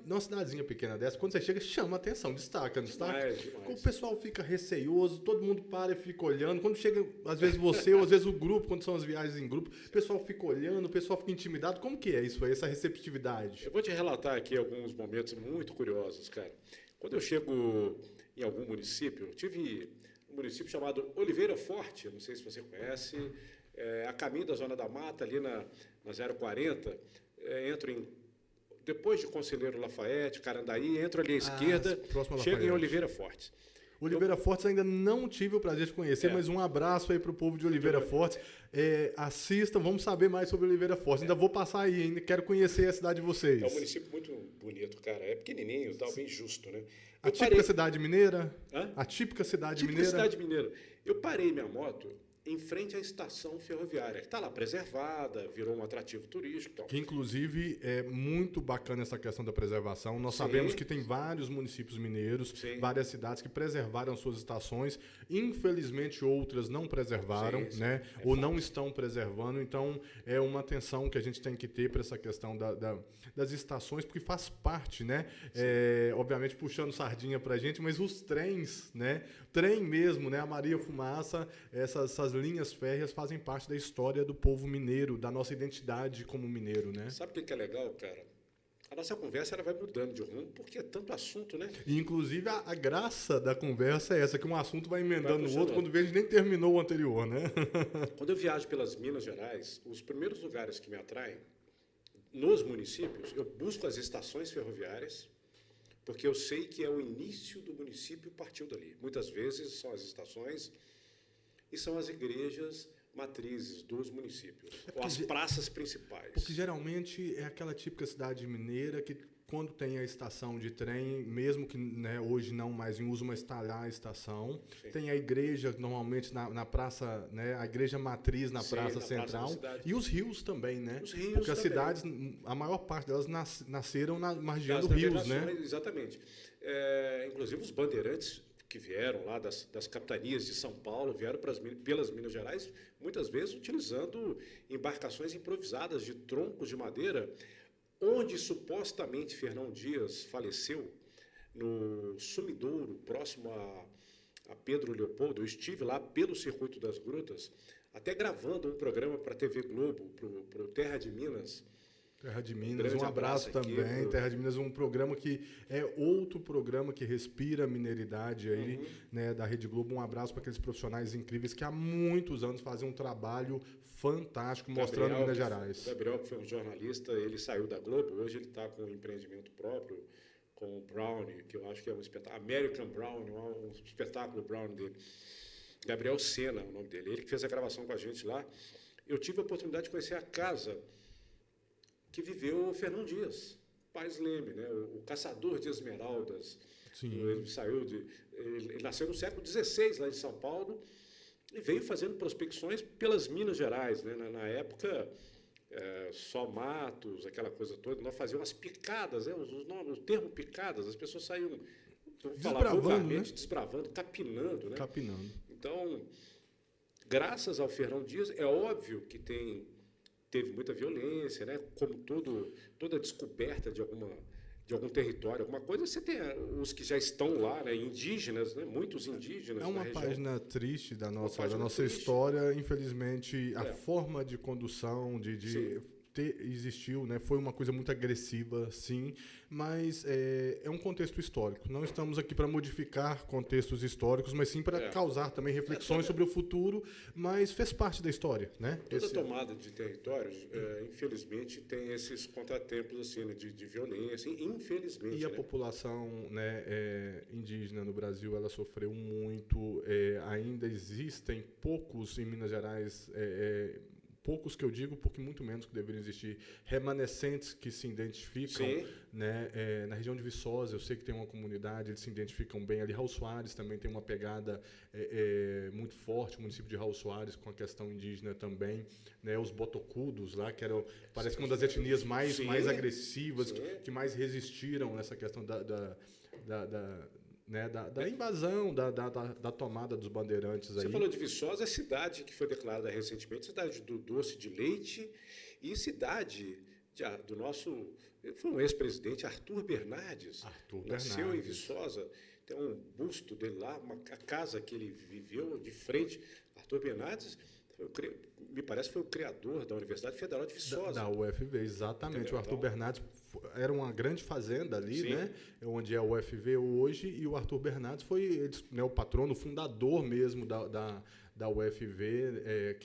Numa cidadezinha pequena dessa, quando você chega, chama a atenção, destaca, não destaca? Demais. O pessoal fica receioso, todo mundo para e fica olhando. Quando chega, às vezes você, ou às vezes o grupo, quando são as viagens em grupo, o pessoal fica olhando, o pessoal fica intimidado. Como que é isso aí, essa receptividade? Eu vou te relatar aqui alguns momentos muito curiosos, cara. Quando eu chego em algum município, eu tive um município chamado Oliveira Forte, não sei se você conhece, a caminho da Zona da Mata, ali na 040, entro depois de Conselheiro Lafayette, Carandaí, entro ali à esquerda, chego em Oliveira Forte. Oliveira Fortes ainda não tive o prazer de conhecer, mas um abraço aí para o povo de Oliveira Fortes. Assistam, vamos saber mais sobre Oliveira Fortes. Ainda vou passar aí, ainda quero conhecer a cidade de vocês. É um município muito bonito, cara. É pequenininho, tal, bem justo, né? A típica cidade mineira? Hã? A típica cidade mineira? Típica cidade mineira. Eu parei minha moto em frente à estação ferroviária, que está lá preservada, virou um atrativo turístico. Tal. Que, inclusive, é muito bacana essa questão da preservação. Nós sabemos que tem vários municípios mineiros, várias cidades que preservaram suas estações. Infelizmente, outras não preservaram, né? Ou não estão preservando. Então, é uma atenção que a gente tem que ter para essa questão das estações, porque faz parte, né? Obviamente, puxando sardinha para a gente, mas os trens, né? Trem mesmo, né? A Maria Fumaça, essas linhas férreas fazem parte da história do povo mineiro, da nossa identidade como mineiro, né? Sabe o que é legal, cara? A nossa conversa ela vai mudando de rumo, porque é tanto assunto, né? E, inclusive, a graça da conversa é essa, que um assunto vai emendando no outro, quando vê, a gente nem terminou o anterior, né? Quando eu viajo pelas Minas Gerais, os primeiros lugares que me atraem, nos municípios, eu busco as estações ferroviárias, porque eu sei que é o início do município partiu dali. Muitas vezes são as estações e são as igrejas matrizes dos municípios, ou as praças principais. Porque geralmente é aquela típica cidade mineira que, quando tem a estação de trem, mesmo que, né, hoje não mais em uso, mas está lá a estação, tem a igreja normalmente na praça, né, a igreja matriz na praça central, e os rios também, né? Os rios porque também. As cidades, a maior parte delas nasceram na margem dos rios, né? Exatamente. Inclusive os bandeirantes que vieram lá das capitanias de São Paulo, vieram pelas Minas Gerais, muitas vezes utilizando embarcações improvisadas de troncos de madeira, onde supostamente Fernão Dias faleceu, no Sumidouro, próximo a Pedro Leopoldo. Eu estive lá pelo Circuito das Grutas, até gravando um programa para a TV Globo, para o Terra de Minas. Terra de Minas, um abraço também. Terra de Minas, um programa que é outro programa que respira a mineiridade aí, né, da Rede Globo. Um abraço para aqueles profissionais incríveis que há muitos anos fazem um trabalho fantástico mostrando Minas Gerais. O Gabriel, que foi um jornalista, ele saiu da Globo, hoje ele está com um empreendimento próprio, com o Brownie, que eu acho que é um espetáculo, American Brownie, um espetáculo Brownie dele. Gabriel Sena, o nome dele. Ele que fez a gravação com a gente lá. Eu tive a oportunidade de conhecer a casa que viveu o Fernão Dias, Paz Leme, né? O caçador de esmeraldas. Sim. Ele nasceu no século XVI, lá em São Paulo, e veio fazendo prospecções pelas Minas Gerais, né? Na época, só matos, aquela coisa toda. Nós fazíamos as picadas, né? O termo picadas, as pessoas saíam desbravando, capinando, né? Capinando. Então, graças ao Fernão Dias, é óbvio que teve muita violência, né? Como toda descoberta de algum território, alguma coisa, você tem os que já estão lá, né? Indígenas, né? Muitos indígenas. É uma página triste da nossa história. Infelizmente, a forma de condução, existiu, né? Foi uma coisa muito agressiva, sim, mas é um contexto histórico. Não estamos aqui para modificar contextos históricos, mas sim para causar também reflexões sobre o futuro, mas fez parte da história, né? Toda tomada de territórios, infelizmente, tem esses contratempos assim, né, de violência, infelizmente. E a população, né, indígena no Brasil, ela sofreu muito. Ainda existem poucos em Minas Gerais. Poucos que eu digo, porque muito menos que deveriam existir, remanescentes que se identificam, né, na região de Viçosa, eu sei que tem uma comunidade, eles se identificam bem ali. Raul Soares também tem uma pegada muito forte, o município de Raul Soares, com a questão indígena também, né, os botocudos lá, que eram, parece que uma das etnias mais agressivas, que mais resistiram nessa questão né, da invasão, da tomada dos bandeirantes aí. Você falou de Viçosa, a cidade que foi declarada recentemente, cidade do doce de leite e cidade do nosso... Foi um ex-presidente, Arthur Bernardes. Nasceu em Viçosa, tem um busto dele lá, a casa que ele viveu de frente. Arthur Bernardes, me parece, foi o criador da Universidade Federal de Viçosa. Da UFV, exatamente. Entendeu? O Arthur Bernardes era uma grande fazenda ali, né? Onde é a UFV hoje, e o Arthur Bernardes foi, né, o patrono, o fundador mesmo da UFV,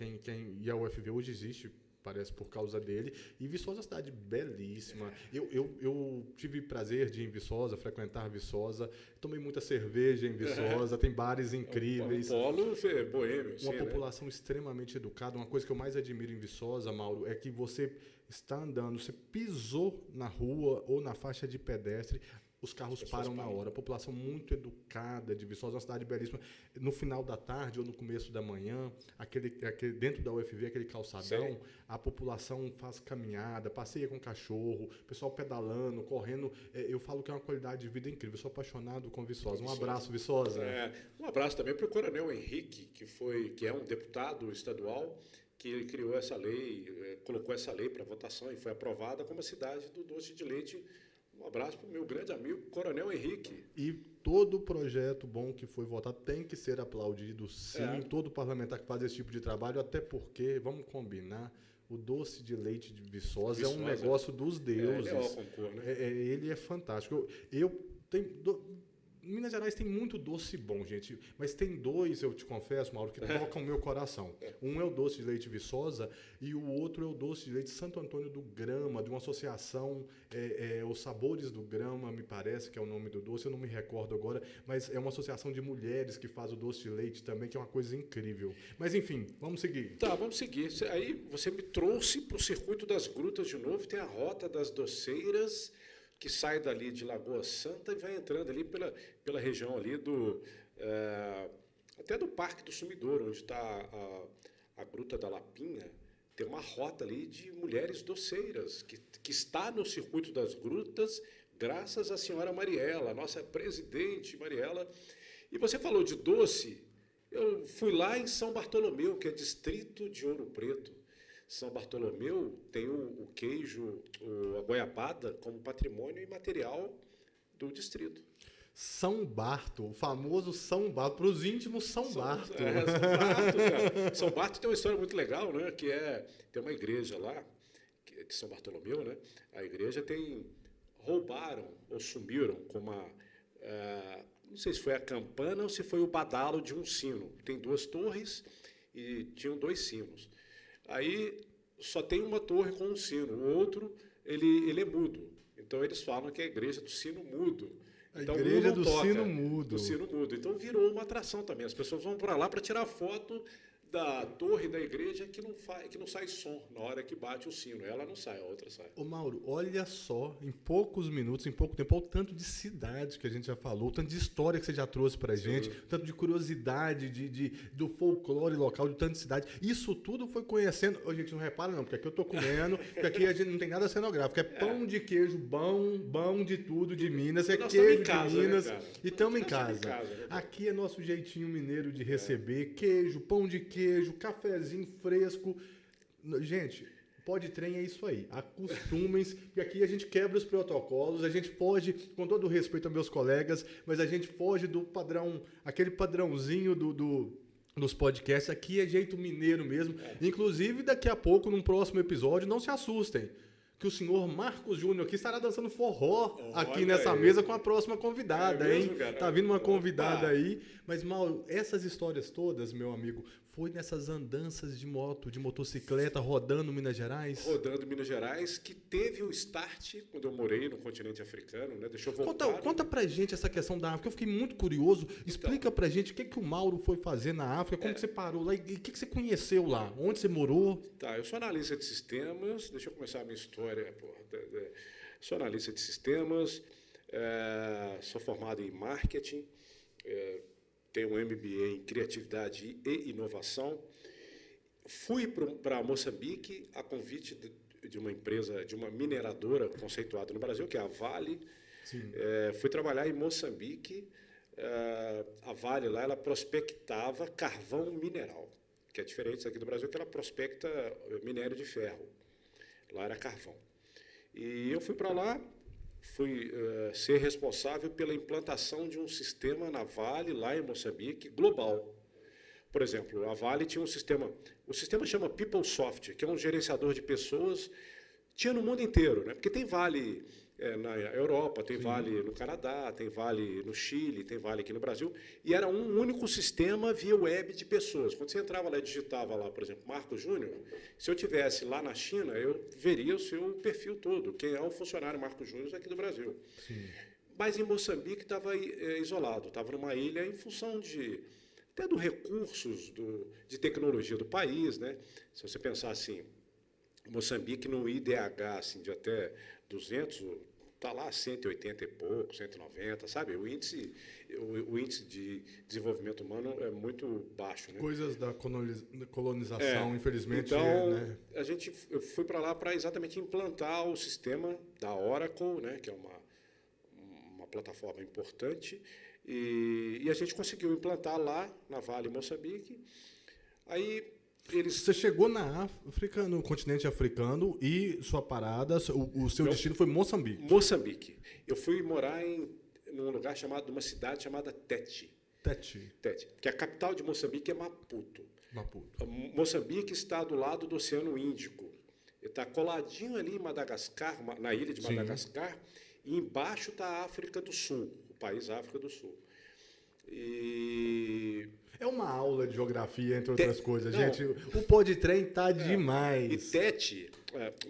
e a UFV hoje existe, parece, por causa dele. E Viçosa é uma cidade belíssima. Eu tive prazer de ir em Viçosa, frequentar Viçosa, tomei muita cerveja em Viçosa, tem bares incríveis. Um polo boêmio. Uma população extremamente educada. Uma coisa que eu mais admiro em Viçosa, Mauro, é que você está andando, você pisou na rua ou na faixa de pedestre, os carros param na hora. A população muito educada de Viçosa, uma cidade belíssima. No final da tarde ou no começo da manhã, dentro da UFV, aquele calçadão, a população faz caminhada, passeia com cachorro, o pessoal pedalando, correndo. Eu falo que é uma qualidade de vida incrível. Eu sou apaixonado com Viçosa. Um abraço, Viçosa. Um abraço também para o Coronel Henrique, que é um deputado estadual, que ele criou essa lei, colocou essa lei para votação e foi aprovada como a cidade do doce de leite. Um abraço para o meu grande amigo, Coronel Henrique. E todo projeto bom que foi votado tem que ser aplaudido, sim. Todo parlamentar que faz esse tipo de trabalho, até porque, vamos combinar, o doce de leite de Viçosa é um negócio dos deuses. Ele é o concurso, né? Ele é fantástico. Minas Gerais tem muito doce bom, gente, mas tem dois, eu te confesso, Mauro, que tocam o meu coração. Um é o doce de leite Viçosa e o outro é o doce de leite Santo Antônio do Grama, de uma associação, Os Sabores do Grama, me parece que é o nome do doce, eu não me recordo agora, mas é uma associação de mulheres que faz o doce de leite também, que é uma coisa incrível. Mas enfim, vamos seguir. Tá, vamos seguir. Aí você me trouxe para o Circuito das Grutas de novo, tem a Rota das Doceiras, que sai dali de Lagoa Santa e vai entrando ali pela região ali até do Parque do Sumidouro, onde está a Gruta da Lapinha. Tem uma rota ali de mulheres doceiras, que está no Circuito das Grutas, graças à senhora Mariela, a nossa presidente Mariela. E você falou de doce, eu fui lá em São Bartolomeu, que é distrito de Ouro Preto. São Bartolomeu tem o queijo, a goiabada, como patrimônio imaterial do distrito. São Barto, o famoso São Barto, para os íntimos São Barto. São Barto, cara. São Barto tem uma história muito legal, né? Tem uma igreja lá, de São Bartolomeu, né? A igreja roubaram ou sumiram com não sei se foi a campana ou se foi o badalo de um sino. Tem 2 torres e tinham 2 sinos. Aí só tem uma torre com um sino, o outro ele é mudo. Então eles falam que é a igreja do sino mudo. Então, a igreja do sino mudo. Do sino mudo. Então virou uma atração também. As pessoas vão para lá para tirar foto da torre da igreja que não sai som na hora que bate o sino. Ela não sai, a outra sai. Ô Mauro, olha só, em poucos minutos, em pouco tempo, olha o tanto de cidade que a gente já falou, o tanto de história que você já trouxe pra gente, o tanto de curiosidade, do folclore local, de tanto de cidade. Isso tudo foi conhecendo. Ô, gente, não repara não, porque aqui eu tô comendo, porque aqui a gente não tem nada cenográfico. É pão de queijo, bom de tudo de Minas, é queijo de Minas. Né, e estamos em casa. Né? Aqui é nosso jeitinho mineiro de receber queijo, pão de queijo, cafezinho fresco. Gente, pode trem é isso aí. Acostumem-se, porque aqui a gente quebra os protocolos, a gente foge, com todo o respeito aos meus colegas, mas a gente foge do padrão, aquele padrãozinho dos podcasts. Aqui é jeito mineiro mesmo. Inclusive, daqui a pouco, num próximo episódio, não se assustem, que o senhor Marcos Júnior aqui estará dançando forró aqui nessa mesa com a próxima convidada, hein? Tá vindo uma convidada aí. Mas, Mauro, essas histórias todas, meu amigo, foi nessas andanças de moto, de motocicleta, rodando Minas Gerais? Rodando Minas Gerais, que teve o start quando eu morei no continente africano, né? Deixa eu voltar. Conta pra gente essa questão da África, eu fiquei muito curioso. Explica pra gente o que o Mauro foi fazer na África, como que você parou lá e o que você conheceu lá, onde você morou? Tá, eu sou analista de sistemas, deixa eu começar a minha história. Sou analista de sistemas, sou formado em marketing, tenho um MBA em criatividade e inovação. Fui para Moçambique a convite de uma empresa, de uma mineradora conceituada no Brasil, que é a Vale. Fui trabalhar em Moçambique, a Vale lá, ela prospectava carvão mineral, que é diferente daqui do Brasil, que ela prospecta minério de ferro. Lá era carvão. E eu fui para lá, fui ser responsável pela implantação de um sistema na Vale, lá em Moçambique, global. Por exemplo, a Vale tinha um sistema, o sistema chama PeopleSoft, que é um gerenciador de pessoas, tinha no mundo inteiro, né? Porque tem Vale na Europa, tem Vale no Canadá, tem Vale no Chile, tem Vale aqui no Brasil, e era um único sistema via web de pessoas. Quando você entrava lá e digitava lá, por exemplo, Marco Júnior, se eu tivesse lá na China, eu veria o seu perfil todo, quem é o funcionário Marco Júnior aqui do Brasil. Sim. Mas em Moçambique estava isolado, estava numa ilha em função até dos recursos de tecnologia do país, né? Se você pensar assim, Moçambique no IDH assim, de até 200, está lá 180 e pouco, 190, sabe? O índice de desenvolvimento humano é muito baixo, né? Coisas da colonização, infelizmente. Então, Né? eu fui para lá para exatamente implantar o sistema da Oracle, né? Que é uma plataforma importante, e a gente conseguiu implantar lá na Vale Moçambique. Aí Você chegou na África, no continente africano, e sua parada, o seu destino foi Moçambique. Moçambique. Eu fui morar numa cidade chamada Tete. Tete. Que a capital de Moçambique é Maputo. Moçambique está do lado do Oceano Índico. Está coladinho ali em Madagascar, na ilha de Madagascar, e embaixo está a África do Sul, o país África do Sul. E é uma aula de geografia, entre outras coisas, não, gente. O Podtrem tá demais. E Tete,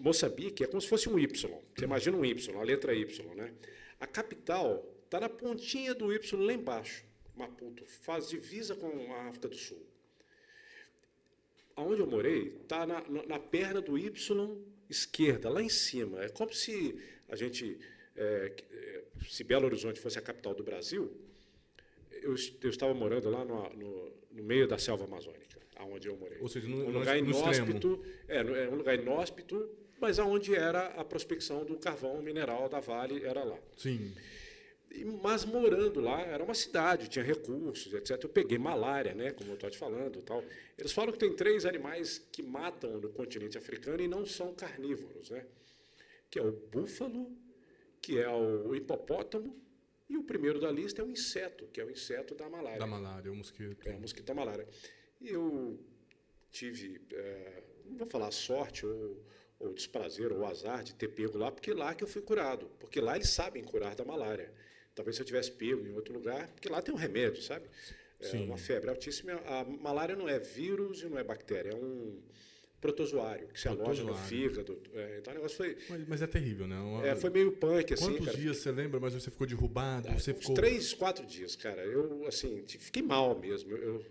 Moçambique, é como se fosse um Y. Você imagina um Y, a letra Y, né? A capital está na pontinha do Y lá embaixo, Maputo, faz divisa com a África do Sul. Onde eu morei, está na perna do Y esquerda, lá em cima. É como se a gente, se Belo Horizonte fosse a capital do Brasil, eu estava morando lá no meio da selva amazônica, aonde eu morei. Ou seja, um lugar inóspito, um lugar inóspito, mas aonde era a prospecção do carvão mineral da Vale, era lá. Sim. Mas morando lá, era uma cidade, tinha recursos, etc. Eu peguei malária, né, como eu estou te falando, tal. Eles falam que tem 3 animais que matam no continente africano e não são carnívoros, né? Que é o búfalo, que é o hipopótamo, e o primeiro da lista é um inseto, que é o inseto da malária. Da malária, o mosquito. O mosquito da malária. E eu tive, não vou falar sorte ou desprazer ou azar de ter pego lá, porque lá que eu fui curado. Porque lá eles sabem curar da malária. Talvez se eu tivesse pego em outro lugar, porque lá tem um remédio, sabe? Uma febre altíssima. A malária não é vírus e não é bactéria, é um protozoário que se aloja no fígado. Então o negócio foi... Mas é terrível, né? Foi meio punk, assim. Quantos dias você lembra, mas você ficou derrubado? Você ficou... 3, 4 dias, cara. Eu, assim, fiquei mal mesmo. Eu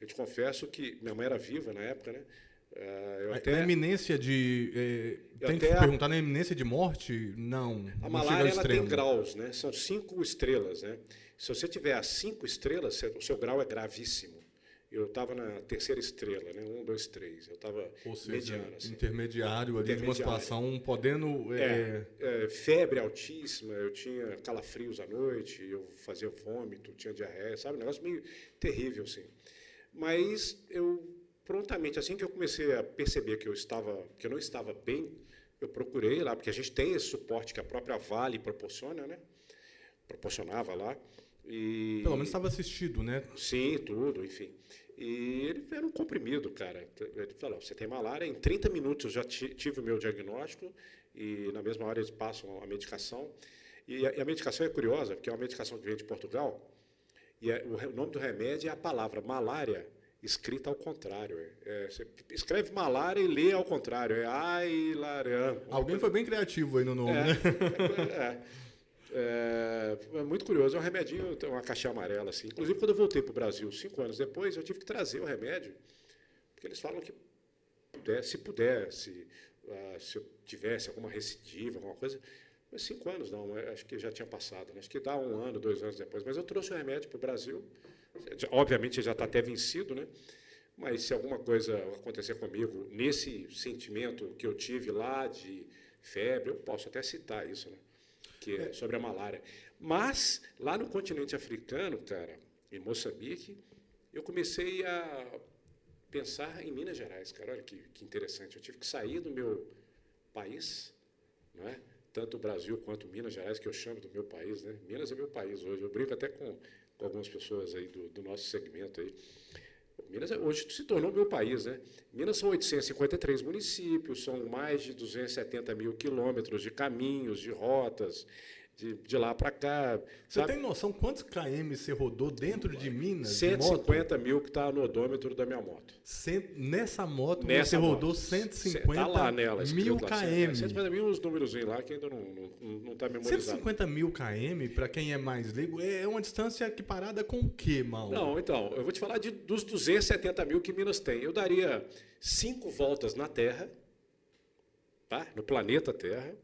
te confesso que minha mãe era viva na época, né? Na iminência de... tem que perguntar, na iminência de morte? Não. A malária ela tem graus, né? São 5 estrelas, né? Se você tiver as 5 estrelas, o seu grau é gravíssimo. Eu estava na 3ª estrela, né? 1, 2, 3. Eu estava mediano. Assim. Intermediário ali de uma situação podendo... febre altíssima, eu tinha calafrios à noite, eu fazia vômito, tinha diarreia, sabe? Um negócio meio terrível, assim. Mas eu, prontamente, assim que eu comecei a perceber que eu não estava bem, eu procurei lá, porque a gente tem esse suporte que a própria Vale proporciona, né? Proporcionava lá. E... Pelo menos estava assistido, né? Sim, tudo, enfim. E ele era um comprimido, cara. Ele falou, você tem malária, em 30 minutos eu já tive o meu diagnóstico e na mesma hora eles passam a medicação. E a medicação é curiosa, porque é uma medicação que vem de Portugal e o nome do remédio é a palavra malária escrita ao contrário. Você escreve malária e lê ao contrário. Ailaran. Alguém foi bem criativo aí no nome, né? É muito curioso, é um remedinho, tem uma caixinha amarela, assim. Inclusive, quando eu voltei para o Brasil 5 anos depois, eu tive que trazer o remédio, porque eles falam que se eu tivesse alguma recidiva, alguma coisa, mas 5 anos não, acho que já tinha passado, né? Acho que dá 1 ano, 2 anos depois, mas eu trouxe o remédio para o Brasil, obviamente já está até vencido, né? Mas se alguma coisa acontecer comigo, nesse sentimento que eu tive lá de febre, eu posso até citar isso, né? que é sobre a malária. Mas, lá no continente africano, cara, em Moçambique, eu comecei a pensar em Minas Gerais, cara. Olha que interessante. Eu tive que sair do meu país, não é? Tanto o Brasil quanto Minas Gerais, que eu chamo do meu país, né? Minas é meu país hoje. Eu brinco até com algumas pessoas aí do nosso segmento aí. Minas hoje se tornou meu país, né? Minas são 853 municípios, são mais de 270 mil quilômetros de caminhos, de rotas, de lá para cá. Você tem noção quantos km você rodou dentro de Minas? 150 mil que está no odômetro da minha moto. Nessa moto você rodou 150 tá lá nela, mil lá, km. 150 mil, os números lá que ainda não está memorizado. 150 mil km, para quem é mais leigo, é uma distância equiparada com o quê, Mauro? Não, então, eu vou te falar dos 270 mil que Minas tem. Eu daria 5 voltas na Terra, tá? No planeta Terra.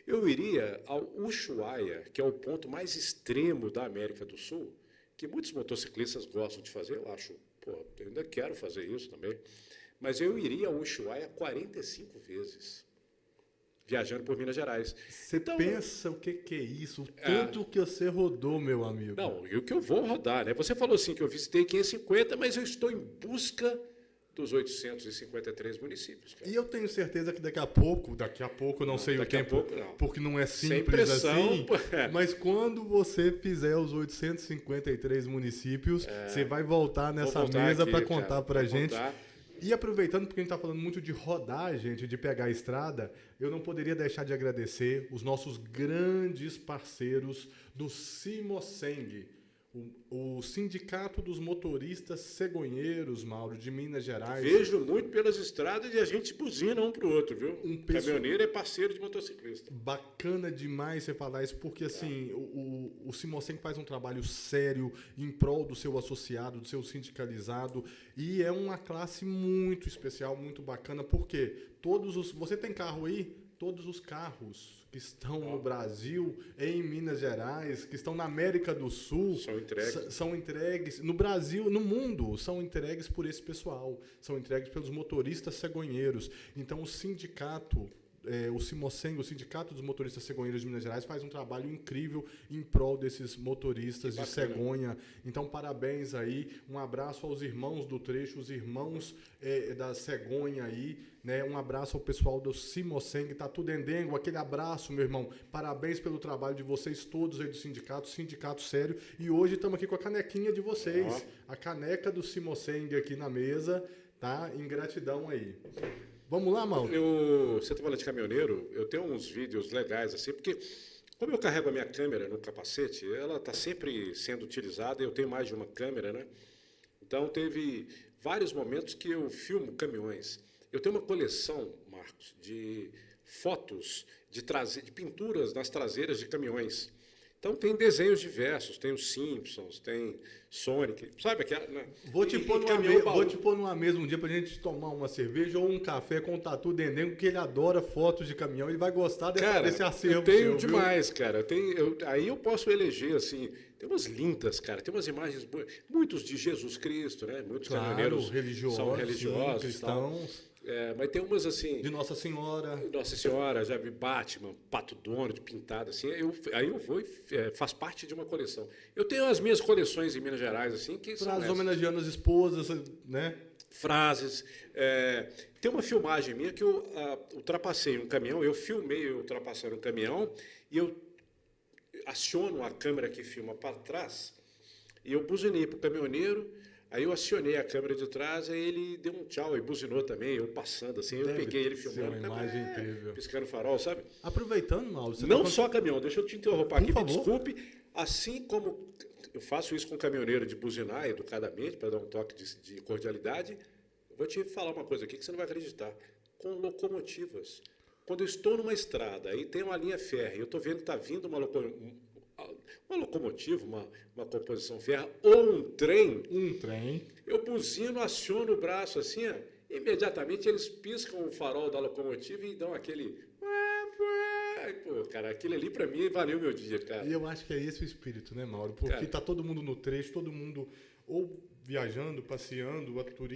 Eu iria ao Ushuaia, que é o ponto mais extremo da América do Sul, que muitos motociclistas gostam de fazer. Eu acho, eu ainda quero fazer isso também. Mas eu iria ao Ushuaia 45 vezes, viajando por Minas Gerais. Você pensa o que é isso? O tanto que você rodou, meu amigo. Não, e o que eu vou rodar, né? Você falou assim que eu visitei 550, mas eu estou em busca dos 853 municípios. Cara. E eu tenho certeza que daqui a pouco, não sei o tempo, porque não é simples assim, mas quando você fizer os 853 municípios, você vai voltar nessa mesa para contar para a gente. E aproveitando, porque a gente está falando muito de rodar, gente, de pegar a estrada, eu não poderia deixar de agradecer os nossos grandes parceiros do Cimoseng, o Sindicato dos Motoristas Cegonheiros, Mauro, de Minas Gerais. Vejo muito pelas estradas e a gente buzina um para o outro, viu? Caminhoneiro é parceiro de motociclista. Bacana demais você falar isso, porque assim, o Cimoseng faz um trabalho sério em prol do seu associado, do seu sindicalizado, e é uma classe muito especial, muito bacana, porque você tem carro aí? Todos os carros que estão no Brasil, em Minas Gerais, que estão na América do Sul, são entregues no Brasil, no mundo, são entregues por esse pessoal, são entregues pelos motoristas cegonheiros. Então o sindicato, o Cimoseng, o Sindicato dos Motoristas Cegonheiros de Minas Gerais, faz um trabalho incrível em prol desses motoristas de cegonha. Então, parabéns aí, um abraço aos irmãos do trecho, os irmãos da cegonha aí, né? Um abraço ao pessoal do Cimoseng, Tatudendengo, aquele abraço, meu irmão. Parabéns pelo trabalho de vocês todos aí do sindicato sério. E hoje estamos aqui com a canequinha de vocês, a caneca do Cimoseng aqui na mesa, tá? Em gratidão aí. Vamos lá, Mauro? Você está falando de caminhoneiro, eu tenho uns vídeos legais assim, porque como eu carrego a minha câmera no capacete, ela está sempre sendo utilizada, eu tenho mais de uma câmera, né? Então teve vários momentos que eu filmo caminhões. Eu tenho uma coleção, Marcos, de fotos de pinturas nas traseiras de caminhões. Então tem desenhos diversos, tem os Simpsons, tem Sonic, sabe aquela, né? Vou te pôr numa mesa um dia pra gente tomar uma cerveja ou um café com o Tatu Dendengo, porque ele adora fotos de caminhão, ele vai gostar desse acervo. Eu tenho demais, cara. Aí eu posso eleger, assim, tem umas lindas, cara, tem umas imagens, muitos de Jesus Cristo, né? Muitos caminhoneiros são religiosos, sim, cristãos. Mas tem umas assim... De Nossa Senhora. Nossa Senhora, já vi Batman, Pato Donald, pintado, assim. Aí eu vou e faz parte de uma coleção. Eu tenho as minhas coleções em Minas Gerais, assim, que são frases homenageando as esposas, né? Frases. Tem uma filmagem minha que eu ultrapassei um caminhão, eu filmei eu ultrapassando um caminhão e eu aciono a câmera que filma para trás e eu buzinei para o caminhoneiro. Aí eu acionei a câmera de trás, aí ele deu um tchau e buzinou também, eu passando assim, eu peguei ele filmando, uma imagem incrível. Piscando o farol, sabe? Aproveitando, Mauro, não só caminhão, deixa eu te interromper aqui, me desculpe, assim como eu faço isso com caminhoneiro de buzinar educadamente, para dar um toque de cordialidade, eu vou te falar uma coisa aqui que você não vai acreditar, com locomotivas. Quando eu estou numa estrada, aí tem uma linha férrea, eu estou vendo que está vindo uma locomotiva, uma composição férrea, ou um trem, eu buzino, aciono o braço assim, imediatamente eles piscam o farol da locomotiva e dão aquele... Pô, cara, aquele ali para mim valeu meu dia, cara. E eu acho que é esse o espírito, né, Mauro? Porque tá todo mundo no trecho, todo mundo ou viajando, passeando,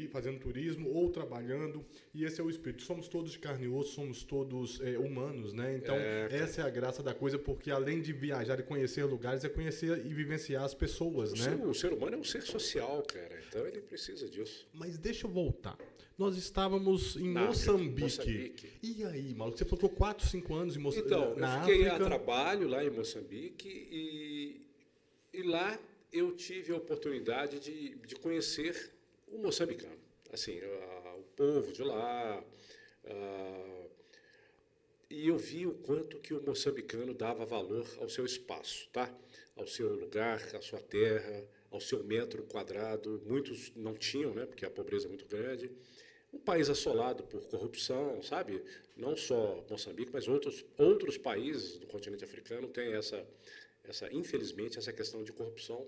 fazendo turismo, ou trabalhando, e esse é o espírito. Somos todos de carne e osso, somos todos humanos, né? Então, essa é a graça da coisa, porque além de viajar e conhecer lugares, é conhecer e vivenciar as pessoas, né? O ser humano é um ser social, cara, então ele precisa disso. Mas deixa eu voltar. Nós estávamos em Moçambique. E aí, maluco, você ficou 4, 5 anos em Moçambique? Então, eu fiquei a trabalho lá em Moçambique e lá eu tive a oportunidade de conhecer o moçambicano, assim, o povo de lá, e eu vi o quanto que o moçambicano dava valor ao seu espaço, tá? Ao seu lugar, à sua terra, ao seu metro quadrado. Muitos não tinham, né? Porque a pobreza é muito grande. Um país assolado por corrupção, sabe? Não só Moçambique, mas outros países do continente africano têm infelizmente, essa questão de corrupção.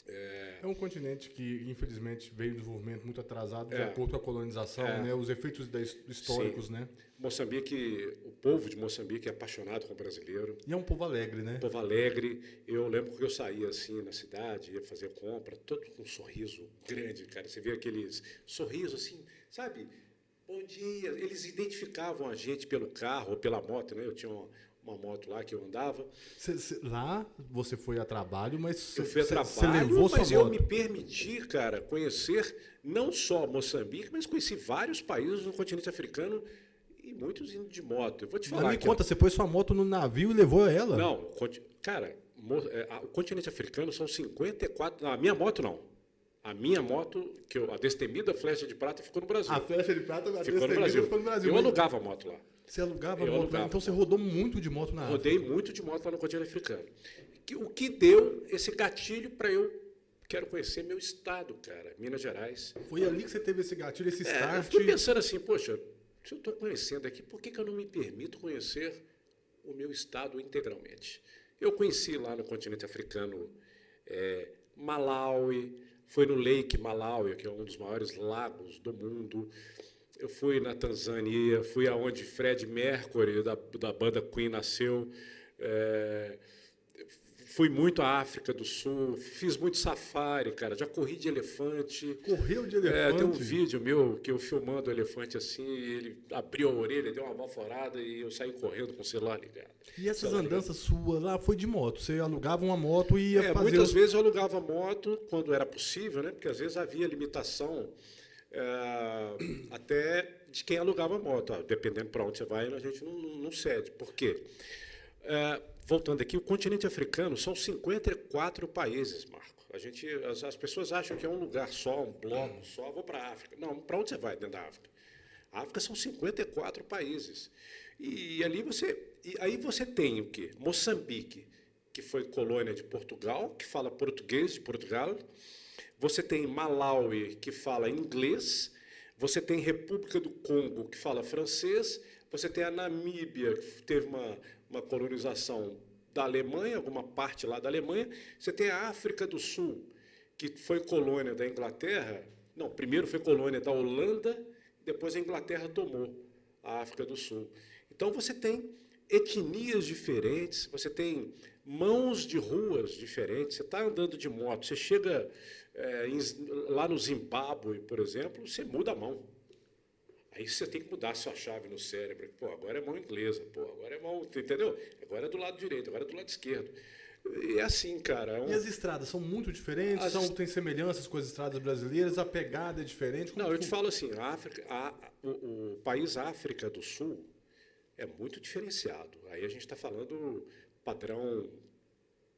É um continente que, infelizmente, veio de desenvolvimento muito atrasado de acordo com a colonização, né? Os efeitos históricos, sim. né? Moçambique, o povo de Moçambique é apaixonado com o brasileiro. E é um povo alegre, né? Um povo alegre. Eu lembro que eu saía assim na cidade, ia fazer compra, todo com um sorriso grande, cara. Você vê aqueles sorrisos assim, sabe? Bom dia. Eles identificavam a gente pelo carro ou pela moto, né? Eu tinha uma moto lá que eu andava. Lá você foi a trabalho, mas eu fui a trabalho, você levou sua mas moto. Eu me permiti, cara, conhecer não só Moçambique, mas conheci vários países no continente africano e muitos indo de moto. Eu vou te falar. Mas me conta, você pôs sua moto no navio e levou ela? Não, cara, o continente africano são 54. Não, a minha moto não. A minha moto, a destemida flecha de prata, ficou no Brasil. A flecha de prata ficou no Brasil. Eu alugava a moto lá. Você alugava a moto lá? Então você rodou muito de moto na África? Rodei muito de moto lá no continente africano. O que deu esse gatilho para eu quero conhecer meu estado, cara, Minas Gerais. Foi ali que você teve esse gatilho, esse start? Eu fui pensando assim, poxa, se eu estou conhecendo aqui, por que eu não me permito conhecer o meu estado integralmente? Eu conheci lá no continente africano Malawi, foi no Lake Malawi, que é um dos maiores lagos do mundo. Eu fui na Tanzânia, fui aonde Fred Mercury, da banda Queen, nasceu. Fui muito à África do Sul, fiz muito safari, cara. Já corri de elefante. Correu de elefante? Tem um vídeo meu que eu filmando o elefante assim, ele abriu a orelha, deu uma baforada e eu saí correndo com o celular ligado. E essas andanças suas lá foi de moto? Você alugava uma moto e ia fazer... Muitas vezes eu alugava moto quando era possível, né? Porque às vezes havia limitação até de quem alugava moto. Dependendo para onde você vai, a gente não cede. Por quê? Voltando aqui, o continente africano são 54 países, Marco. As pessoas acham que é um lugar só, um bloco só. Vou para a África. Não, para onde você vai dentro da África? A África são 54 países. E aí você tem o quê? Moçambique, que foi colônia de Portugal, que fala português de Portugal. Você tem Malawi, que fala inglês. Você tem República do Congo, que fala francês. Você tem a Namíbia, que teve uma colonização da Alemanha, alguma parte lá da Alemanha. Você tem a África do Sul, que foi colônia da Inglaterra. Não, primeiro foi colônia da Holanda, depois a Inglaterra tomou a África do Sul. Então você tem etnias diferentes, você tem mãos de ruas diferentes. Você está andando de moto, você chega lá no Zimbábue, por exemplo, você muda a mão. Aí você tem que mudar a sua chave no cérebro. Pô, agora é mão inglesa, pô, agora é mão, entendeu? Agora é do lado direito, agora é do lado esquerdo. E é assim, cara. E as estradas são muito diferentes? Tem semelhanças com as estradas brasileiras? A pegada é diferente? Não, eu te falo assim, o país África do Sul é muito diferenciado. Aí a gente está falando padrão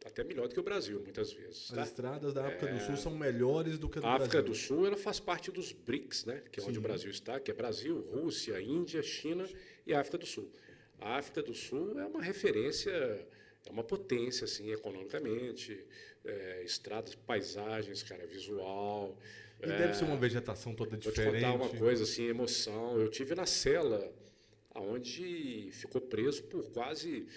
até melhor do que o Brasil, muitas vezes. As estradas da África do Sul são melhores do que a do Brasil. A África do Brasil. Sul ela faz parte dos BRICS, né? Que é onde o Brasil está, que é Brasil, Rússia, Índia, China e África do Sul. A África do Sul é uma referência, é uma potência assim, economicamente, estradas, paisagens, cara, visual. E deve ser uma vegetação toda diferente. Vou te contar uma coisa, assim, emoção. Eu tive na cela, onde ficou preso por quase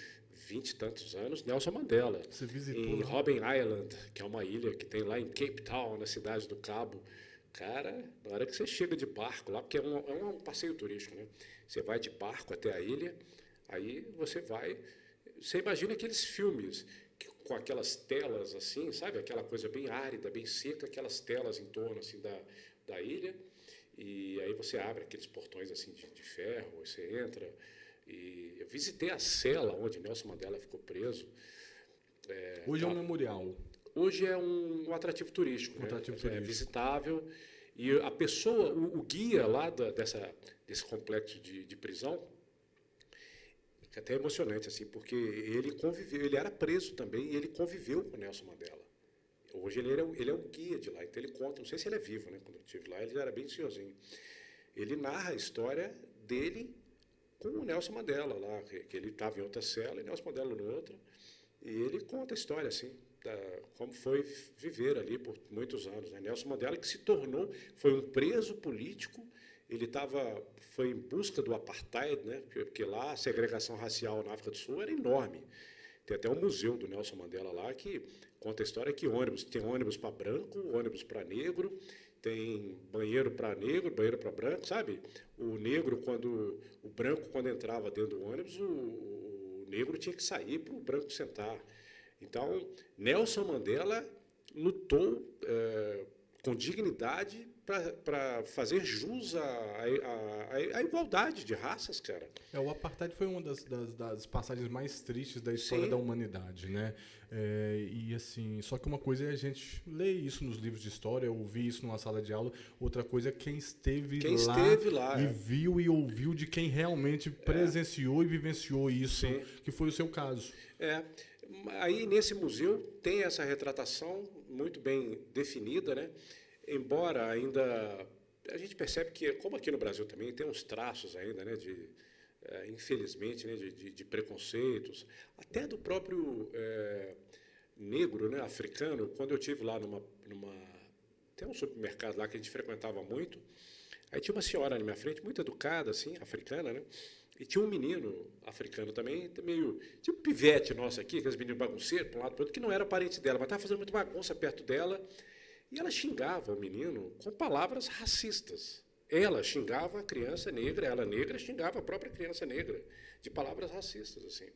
20 e tantos anos, Nelson Mandela. Você visitou em lá? Robben Island, que é uma ilha que tem lá em Cape Town, na cidade do Cabo. Cara, na hora que você chega de barco lá, porque é um passeio turístico, né? Você vai de barco até a ilha, aí você imagina aqueles filmes com aquelas telas assim, sabe? Aquela coisa bem árida, bem seca, aquelas telas em torno assim da ilha. E aí você abre aqueles portões assim de ferro, você entra. E eu visitei a cela onde Nelson Mandela ficou preso. Hoje é um memorial. Hoje é um atrativo turístico, né? Atrativo É turístico. visitável. E a pessoa, o guia lá desse complexo de prisão, é até emocionante, assim, porque ele conviveu, ele era preso também e ele conviveu com Nelson Mandela. Hoje ele é o guia de lá, então ele conta, não sei se ele é vivo, né? Quando eu estive lá, ele já era bem senhorzinho. Ele narra a história dele com o Nelson Mandela lá, que ele estava em outra cela e Nelson Mandela em outra. E ele conta a história, assim, como foi viver ali por muitos anos. Né? Nelson Mandela, que se tornou, foi um preso político, ele foi em busca do apartheid, né? Porque lá a segregação racial na África do Sul era enorme. Tem até um museu do Nelson Mandela lá que conta a história que tem ônibus para branco, ônibus para negro, tem banheiro para negro, banheiro para branco, sabe? O branco, quando entrava dentro do ônibus, o negro tinha que sair para o branco sentar. Então, Nelson Mandela lutou com dignidade para fazer jus à igualdade de raças, cara. O apartheid foi uma das passagens mais tristes da história da humanidade, né? E assim, só que uma coisa é a gente ler isso nos livros de história, ouvir isso numa sala de aula, outra coisa é quem esteve lá e viu e ouviu de quem realmente presenciou e vivenciou isso, que foi o seu caso. Aí nesse museu tem essa retratação muito bem definida, né? Embora ainda a gente percebe que, como aqui no Brasil também, tem uns traços ainda, né, infelizmente, né, de preconceitos, até do próprio negro, né, africano. Quando eu estive lá tem um supermercado lá que a gente frequentava muito, aí tinha uma senhora na minha frente, muito educada, assim, africana, né? E tinha um menino africano também, meio tipo um pivete nosso aqui, aqueles meninos bagunceiros, para um lado para o outro, que não era parente dela, mas estava fazendo muita bagunça perto dela. E ela xingava o menino com palavras racistas. Ela xingava a criança negra, ela negra xingava a própria criança negra, de palavras racistas, assim.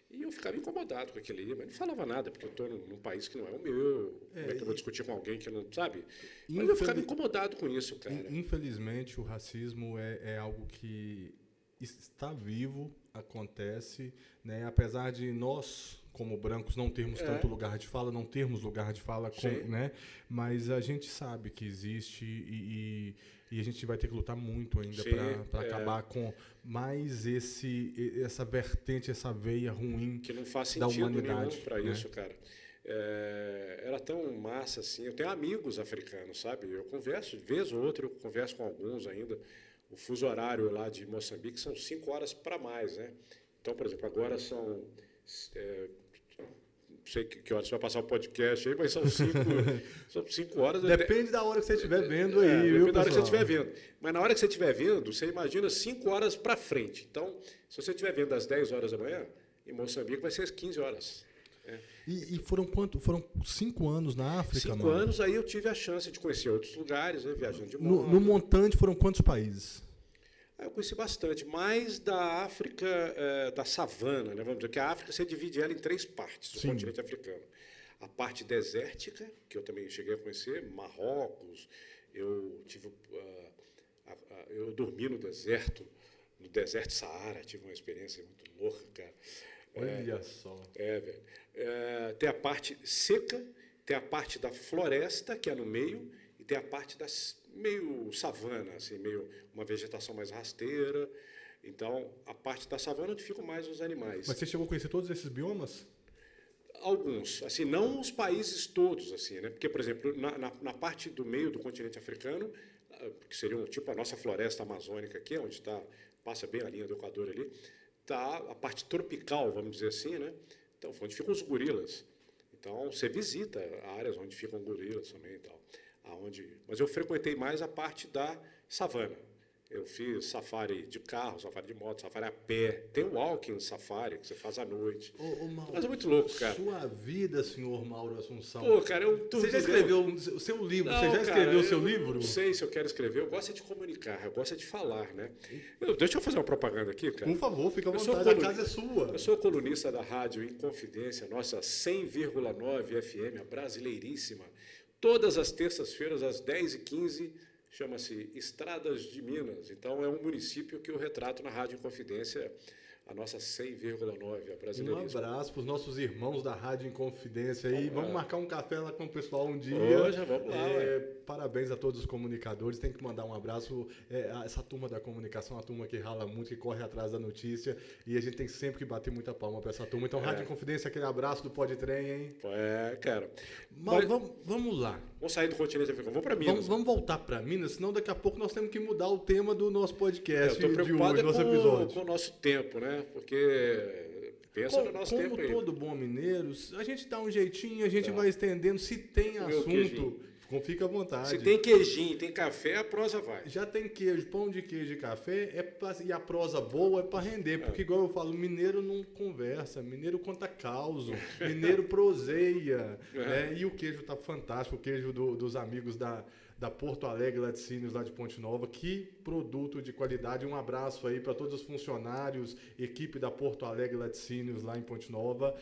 E eu ficava incomodado com aquilo ali, mas não falava nada, porque eu estou num país que não é o meu. Como é que eu vou discutir com alguém que não sabe? Mas eu ficava incomodado com isso, cara. Infelizmente, o racismo é algo que está vivo, acontece, né? Apesar de nós, como brancos, não termos tanto lugar de fala, né? Mas a gente sabe que existe e a gente vai ter que lutar muito ainda para acabar com mais essa vertente, essa veia ruim que não faz da sentido humanidade, nenhum para né? isso, cara. Era tão massa assim. Eu tenho amigos africanos, sabe? Eu converso, de vez ou outra, eu converso com alguns ainda. O fuso horário lá de Moçambique são 5 horas para mais, né? Então, por exemplo, agora são... não sei que horas você vai passar o podcast aí, mas são 5 horas. Depende da hora que você estiver vendo aí, viu, pessoal? Depende da hora que você estiver vendo. Mas na hora que você estiver vendo, você imagina 5 horas para frente. Então, se você estiver vendo às 10 horas da manhã, em Moçambique vai ser às 15 horas. E foram quanto? Foram 5 anos na África, 5 anos, aí eu tive a chance de conhecer outros lugares, né, viajando de moto. No montante foram quantos países? Eu conheci bastante, mais da África, da savana, né? Vamos dizer que a África você divide ela em 3 partes, do continente africano. A parte desértica, que eu também cheguei a conhecer, Marrocos, eu dormi no deserto Saara, tive uma experiência muito louca, cara. Olha só. Velho. Tem a parte seca, tem a parte da floresta, que é no meio, e tem a parte meio savana, assim, meio uma vegetação mais rasteira. Então, a parte da savana onde ficam mais os animais. Mas você chegou a conhecer todos esses biomas? Alguns, assim, não os países todos, assim, né? Porque, por exemplo, na parte do meio do continente africano, que seria tipo a nossa floresta amazônica aqui, onde passa bem a linha do Equador ali, está a parte tropical, vamos dizer assim, né? Então, onde ficam os gorilas. Então, você visita áreas onde ficam gorilas também e tal. Mas eu frequentei mais a parte da savana, Eu fiz safari de carro, safari de moto, safari a pé. Tem o walking safari que você faz à noite. Mauro, Mas é muito louco, cara. Sua vida, senhor Mauro Assunção. Pô, cara, Você já escreveu o seu livro? Não, você já escreveu o seu eu livro? Não sei se eu quero escrever. Eu gosto de comunicar, eu gosto de falar, né? Deixa eu fazer uma propaganda aqui, cara. Por favor, fica à Eu sou vontade, a casa é sua. Eu sou colunista da rádio Inconfidência, nossa 100,9 FM, a brasileiríssima. Todas as terças-feiras, às 10h15, chama-se Estradas de Minas. Então, é um município que eu retrato na Rádio Inconfidência, a nossa 100,9, a brasileiríssima. Um abraço para os nossos irmãos da Rádio Inconfidência aí. Vamos marcar um café lá com o pessoal um dia. Hoje, vamos lá. Parabéns a todos os comunicadores. Tem que mandar um abraço. Essa turma da comunicação é uma turma que rala muito, que corre atrás da notícia. E a gente tem sempre que bater muita palma para essa turma. Então, Rádio Inconfidência, aquele abraço do Pode Trem, hein? Cara. Mas vamos lá. Vamos sair do continente africano. Vamos para Minas. Vamos voltar para Minas, senão daqui a pouco nós temos que mudar o tema do nosso podcast de hoje, nosso com, episódio. Com o nosso tempo, né? Porque pensa no nosso tempo aí. Como todo bom mineiro, a gente dá um jeitinho, a gente vai estendendo. Se tem assunto, fica à vontade. Se tem queijinho, tem café, a prosa vai. Já tem queijo, pão de queijo e café, e a prosa boa é para render. Porque, igual eu falo, mineiro não conversa, mineiro conta causa, mineiro proseia. E o queijo tá fantástico, o queijo dos amigos da Porto Alegre Laticínios, lá de Ponte Nova. Que produto de qualidade. Um abraço aí para todos os funcionários, equipe da Porto Alegre Laticínios lá em Ponte Nova.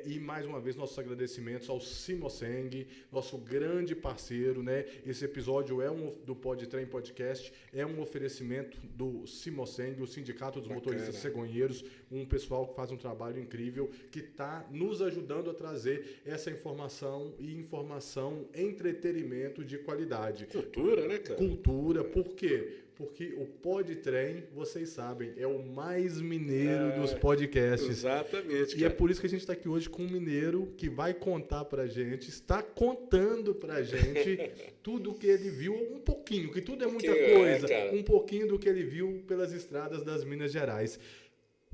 E mais uma vez nossos agradecimentos ao Simoseng, nosso grande parceiro, né? Esse episódio do Pode Trem Podcast, é um oferecimento do Simoseng, o Sindicato dos Motoristas Cegonheiros, um pessoal que faz um trabalho incrível, que está nos ajudando a trazer essa informação entretenimento de qualidade. Cultura, né, cara? Cultura. Por quê? Porque o Pode Trem, vocês sabem, é o mais mineiro dos podcasts. Exatamente, cara. E é por isso que a gente está aqui hoje com um mineiro que vai contar pra gente, está contando pra gente tudo o que ele viu, um pouquinho, que tudo é muita coisa, um pouquinho do que ele viu pelas estradas das Minas Gerais.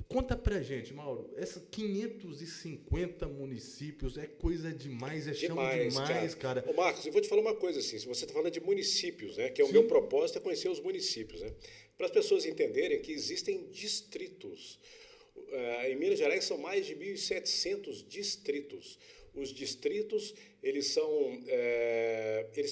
Conta pra gente, Mauro, essas 550 municípios é coisa demais, chão demais, cara. Ô Marcos, eu vou te falar uma coisa assim, se você está falando de municípios, né, que é o meu propósito, é conhecer os municípios, né, para as pessoas entenderem que existem distritos. Em Minas Gerais são mais de 1.700 distritos. Os distritos, eles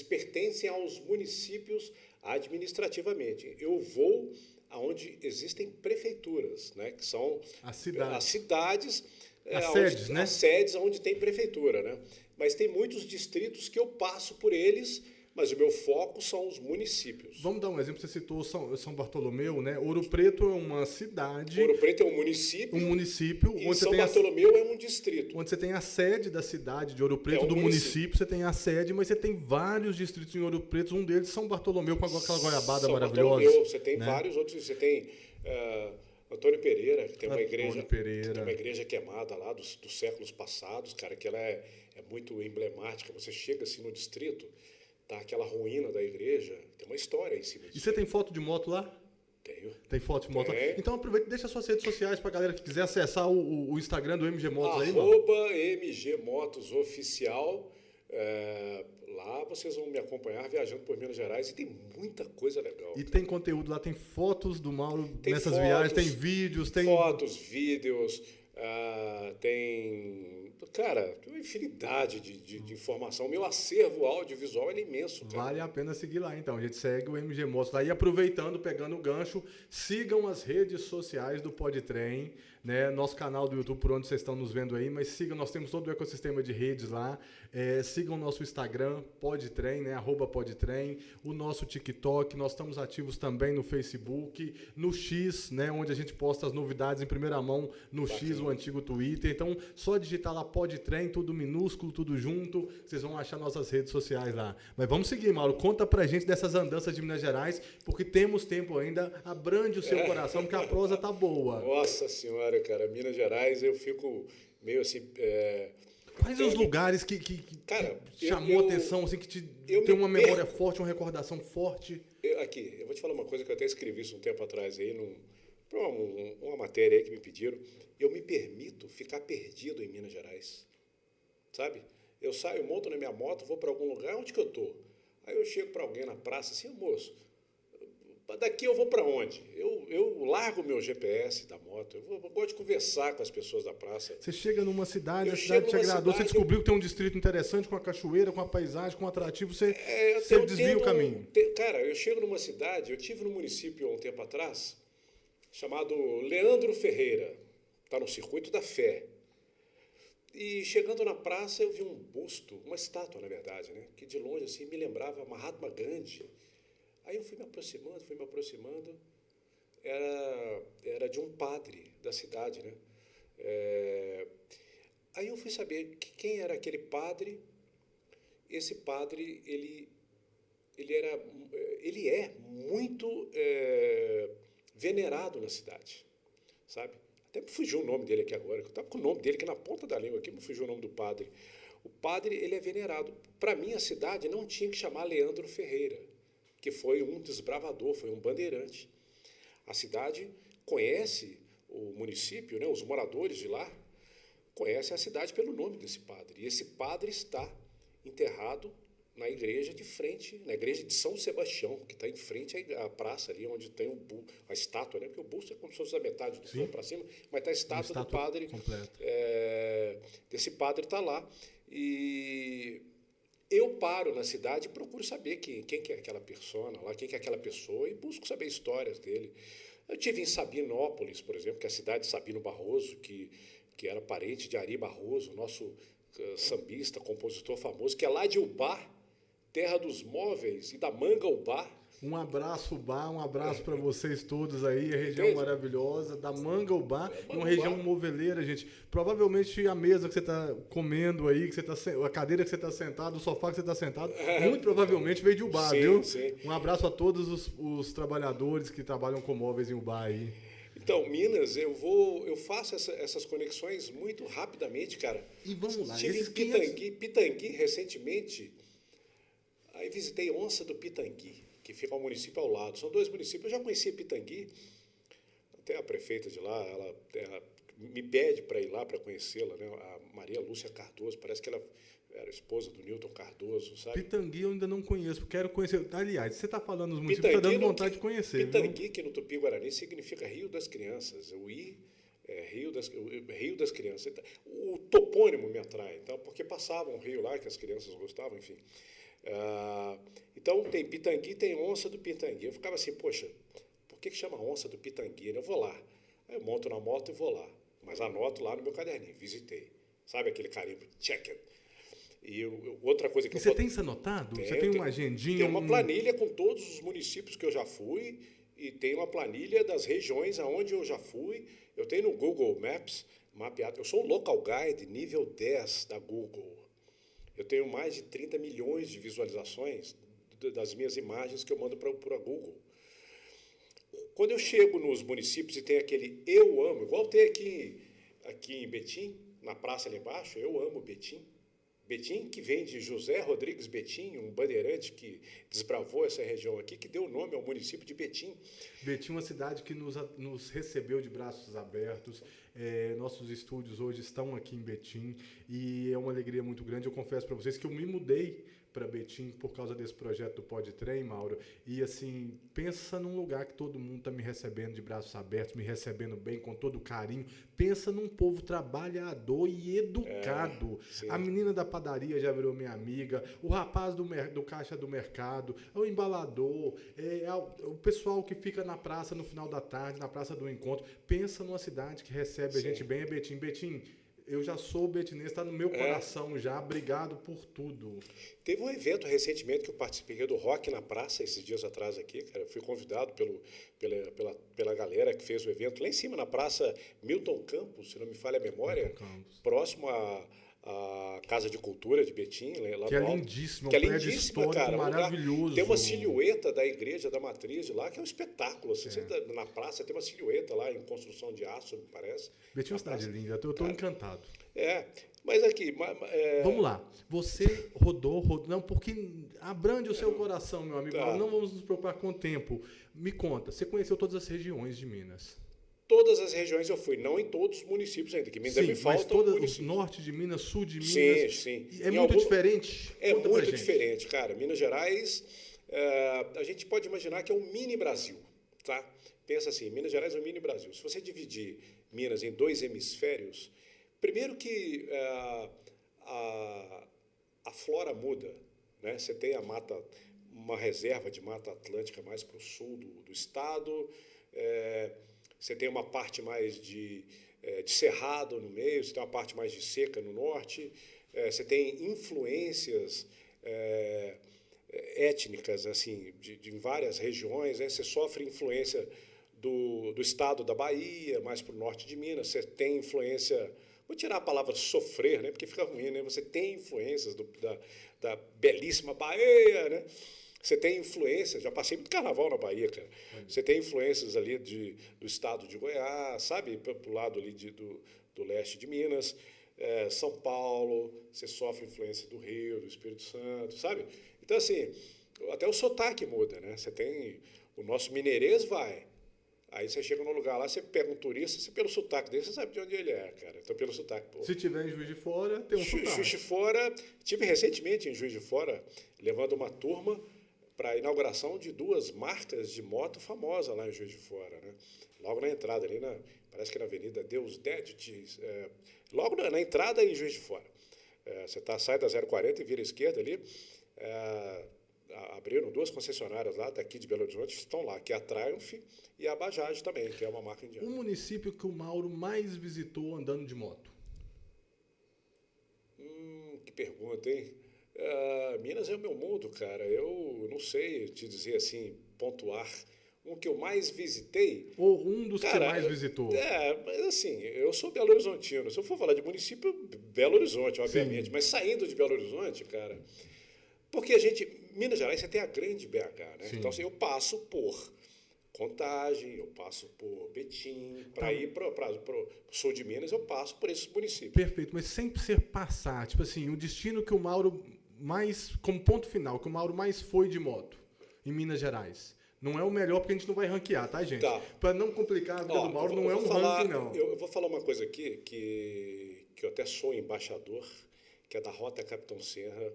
pertencem aos municípios administrativamente. Eu vou aonde existem prefeituras, né, que são as cidades, as sedes onde tem prefeitura, né? Mas tem muitos distritos que eu passo por eles, mas o meu foco são os municípios. Vamos dar um exemplo, você citou São Bartolomeu, né? Ouro Preto é uma cidade. Ouro Preto é um município. E onde São Bartolomeu é um distrito. Onde você tem a sede da cidade de Ouro Preto, do município, você tem a sede, mas você tem vários distritos em Ouro Preto, um deles São Bartolomeu, com aquela goiabada maravilhosa. Bartolomeu, você tem vários outros, você tem Antônio Pereira, que tem uma igreja queimada lá dos séculos passados, cara, que ela é muito emblemática. Você chega assim no distrito, tá aquela ruína da igreja, tem uma história em cima disso. E você tem foto de moto lá? Tenho. Tem foto de moto lá? Então aproveita e deixa suas redes sociais pra galera que quiser acessar o Instagram do MG Motos aí, mano. @MG Motos Oficial. Lá vocês vão me acompanhar viajando por Minas Gerais e tem muita coisa legal. E tem conteúdo lá, tem fotos do Mauro nessas viagens, tem vídeos, tem... Fotos, vídeos, tem... Cara, tem uma infinidade de informação. Meu acervo audiovisual é imenso, cara. Vale a pena seguir lá, então. A gente segue o MG Motos lá. E aproveitando, pegando o gancho, sigam as redes sociais do Pode Trem, né? Nosso canal do YouTube, por onde vocês estão nos vendo aí, mas sigam, nós temos todo o ecossistema de redes lá. Sigam o nosso Instagram, Pode Trem, né? @podtrem, o nosso TikTok, nós estamos ativos também no Facebook, no X, né? Onde a gente posta as novidades em primeira mão no X, o antigo Twitter. Então, só digitar lá Pode Trem, tudo minúsculo, tudo junto, vocês vão achar nossas redes sociais lá. Mas vamos seguir, Mauro, conta pra gente dessas andanças de Minas Gerais, porque temos tempo ainda, abrande o seu coração, porque a prosa tá boa. Nossa Senhora, cara, Minas Gerais, eu fico meio assim... Quais os lugares que chamou a atenção, assim, que tem uma memória forte, uma recordação forte? Eu vou te falar uma coisa que eu até escrevi isso um tempo atrás aí, uma matéria aí que me pediram. Eu me permito ficar perdido em Minas Gerais, sabe? Eu saio, monto na minha moto, vou para algum lugar, onde que eu tô? Aí eu chego para alguém na praça assim, moço, daqui eu vou para onde? Eu largo meu GPS da moto, eu gosto de conversar com as pessoas da praça. Você chega numa cidade, Eu a cidade chego te numa agradou, você cidade- descobriu que tem um distrito interessante, com a cachoeira, com a paisagem, com um atrativo, você Eu desvia o caminho. Cara, eu chego numa cidade, eu tive num município há um tempo atrás, chamado Leandro Ferreira, está no Circuito da Fé. E chegando na praça, eu vi um busto, uma estátua, na verdade, né? Que de longe assim me lembrava Mahatma Gandhi. Aí eu fui me aproximando. Era de um padre da cidade, né? Aí eu fui saber quem era aquele padre. Esse padre, ele é muito venerado na cidade, sabe? Até me fugiu o nome dele aqui agora, eu estava com o nome dele aqui na ponta da língua, aqui me fugiu o nome do padre. O padre, ele é venerado. Para mim, a cidade não tinha que chamar Leandro Ferreira, que foi um desbravador, foi um bandeirante. A cidade conhece o município, né, os moradores de lá, conhecem a cidade pelo nome desse padre. E esse padre está enterrado na igreja de frente, na igreja de São Sebastião, que está em frente à praça ali, onde tem a estátua, né? Porque o busto é como se fosse a metade do corpo para cima, mas está a estátua do padre, desse padre está lá. E eu paro na cidade e procuro saber quem que é aquela persona lá, quem que é aquela pessoa, e busco saber histórias dele. Eu tive em Sabinópolis, por exemplo, que é a cidade de Sabino Barroso, que era parente de Ari Barroso, nosso sambista, compositor famoso, que é lá de Ubá, terra dos móveis e da manga Ubá. Um abraço, Ubá, um abraço para vocês todos aí, a região maravilhosa da Manga Ubá, uma região moveleira, gente. Provavelmente a mesa que você está comendo aí, a cadeira que você está sentado, o sofá que você está sentado, muito provavelmente veio de Ubá, viu? Sim. Um abraço a todos os trabalhadores que trabalham com móveis em Ubá aí. Então, Minas, eu faço essas conexões muito rapidamente, cara. E vamos lá. Estive em Pitangui recentemente, aí visitei Onça do Pitangui, que fica um município ao lado. São 2 municípios. Eu já conhecia Pitangui, até a prefeita de lá, ela me pede para ir lá para conhecê-la, né? A Maria Lúcia Cardoso, parece que ela era esposa do Newton Cardoso, sabe? Pitangui eu ainda não conheço, quero conhecer. Aliás, você está falando dos municípios, está dando vontade de conhecer. Pitangui, que no Tupi-Guarani significa Rio das Crianças. O I é Rio das Crianças. O topônimo me atrai, então, porque passava um rio lá que as crianças gostavam, enfim. Então, tem Pitangui, tem Onça do Pitangui. Eu ficava assim, poxa, por que chama Onça do Pitangui? Eu vou lá. Aí eu monto na moto e vou lá. Mas anoto lá no meu caderninho, visitei. Sabe aquele carimbo, check it. E outra coisa que você tem isso anotado? Você tem uma agendinha? Tem uma planilha com todos os municípios que eu já fui e tem uma planilha das regiões aonde eu já fui. Eu tenho no Google Maps mapeado. Eu sou um local guide nível 10 da Google. Eu tenho mais de 30 milhões de visualizações das minhas imagens que eu mando para a Google. Quando eu chego nos municípios e tem aquele eu amo, igual tem aqui em Betim, na praça ali embaixo, eu amo Betim. Betim, que vem de José Rodrigues Betim, um bandeirante que desbravou essa região aqui, que deu o nome ao município de Betim. Betim é uma cidade que nos recebeu de braços abertos. Nossos estúdios hoje estão aqui em Betim e é uma alegria muito grande. Eu confesso para vocês que eu me mudei para Betim por causa desse projeto do Podtrem, Mauro. E assim, pensa num lugar que todo mundo está me recebendo de braços abertos, me recebendo bem, com todo carinho. Pensa num povo trabalhador e educado. A menina da padaria já virou minha amiga, o rapaz do caixa do mercado, o embalador, o pessoal que fica na praça no final da tarde, na praça do encontro. Pensa numa cidade que recebe a gente bem, é Betim. Betim, eu já sou betinense, está no meu coração já. Obrigado por tudo. Teve um evento recentemente que eu participei do Rock na Praça, esses dias atrás aqui, cara. Eu fui convidado pela galera que fez o evento lá em cima, na Praça Milton Campos, se não me falha a memória, próximo à Casa de Cultura de Betim, lá que do é alto. lindíssimo, que é prédio lindíssima, cara, maravilhoso. Tem uma silhueta da igreja da matriz de lá, que é um espetáculo. Assim, você tá na praça tem uma silhueta lá em construção de aço, me parece. Betim é uma cidade linda, eu estou encantado. Mas aqui... Vamos lá. Você rodou... Não, porque abrange o seu coração, meu amigo. Tá. Não vamos nos preocupar com o tempo. Me conta, você conheceu todas as regiões de Minas? Todas as regiões eu fui, não em todos os municípios ainda, que ainda me faltam. Mas todas, norte de Minas, sul de Minas. Sim. É muito diferente? É muito diferente, cara. Minas Gerais a gente pode imaginar que é um mini Brasil, tá? Pensa assim, Minas Gerais é um mini Brasil. Se você dividir Minas em 2 hemisférios, primeiro que a flora muda, né? Você tem uma reserva de mata atlântica mais para o sul do estado, você tem uma parte mais de cerrado no meio, você tem uma parte mais de seca no norte, você tem influências étnicas assim em várias regiões, né? Você sofre influência do estado da Bahia, mais para o norte de Minas, você tem influência, vou tirar a palavra sofrer, né? Porque fica ruim, né? Você tem influências da belíssima Bahia, né? Você tem influências, já passei muito carnaval na Bahia, cara. Você tem influências ali do estado de Goiás, sabe? Pro lado ali do leste de Minas, São Paulo, você sofre influência do Rio, do Espírito Santo, sabe? Então, assim, até o sotaque muda, né? Você tem o nosso mineirês vai. Aí você chega num lugar lá, você pega um turista, você pelo sotaque dele, você sabe de onde ele é, cara. Então, pelo sotaque. Pô. Se tiver em Juiz de Fora, tem um sotaque. Juiz de Fora, tive recentemente em Juiz de Fora, levando uma turma para a inauguração de 2 marcas de moto famosas lá em Juiz de Fora, né? Logo na entrada, ali parece que na Avenida Deus Dédites, logo na entrada em Juiz de Fora. Você sai da 040 e vira à esquerda ali, abriram 2 concessionárias lá, daqui de Belo Horizonte, estão lá, que é a Triumph e a Bajaj também, que é uma marca indiana. O município que o Mauro mais visitou andando de moto? Que pergunta, hein? Minas é o meu mundo, cara. Eu não sei te dizer assim, pontuar. Um que eu mais visitei... Ou um dos que você mais visitou? Mas assim, eu sou Belo Horizontino. Se eu for falar de município, Belo Horizonte, obviamente. Sim. Mas saindo de Belo Horizonte, cara... Porque Minas Gerais, você tem a grande BH, né? Sim. Então, assim, eu passo por Contagem, eu passo por Betim, para ir para o sul de Minas, eu passo por esses municípios. Perfeito, mas sempre ser passar, tipo assim, o destino que o Mauro mais, como ponto final, que o Mauro mais foi de moto em Minas Gerais. Não é o melhor, porque a gente não vai ranquear, tá, gente? Tá. Para não complicar a vida do Mauro, não é um ranking, não. Eu vou falar uma coisa aqui, que eu até sou embaixador, que é da Rota Capitão Serra.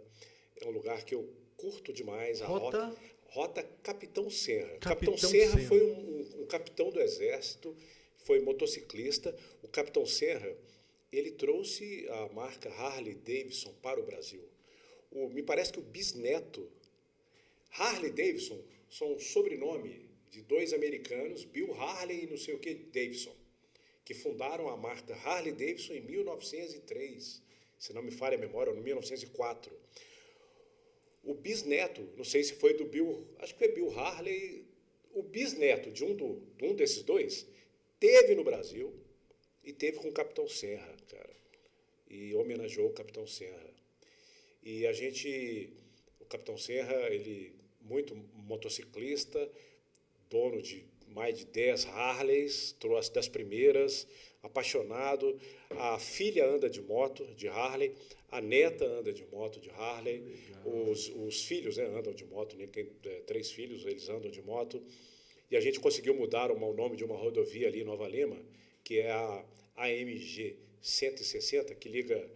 É um lugar que eu curto demais. Rota Capitão Serra. Capitão Serra foi um capitão do Exército, foi motociclista. O Capitão Serra, ele trouxe a marca Harley Davidson para o Brasil. Me parece que o bisneto... Harley Davidson são um sobrenome de 2 americanos, Bill Harley e não sei o que Davidson, que fundaram a marca Harley Davidson em 1903, se não me falha a memória, ou em 1904. O bisneto, não sei se foi do Bill, acho que foi Bill Harley, o bisneto de um desses 2, teve no Brasil e teve com o Capitão Serra, cara, e homenageou o Capitão Serra. E o Capitão Serra, ele muito motociclista, dono de mais de 10 Harleys, trouxe das primeiras, apaixonado. A filha anda de moto, de Harley, a neta anda de moto, de Harley, os filhos, né, andam de moto, né, tem 3 filhos, eles andam de moto. E a gente conseguiu mudar o nome de uma rodovia ali em Nova Lima, que é a AMG 160, que liga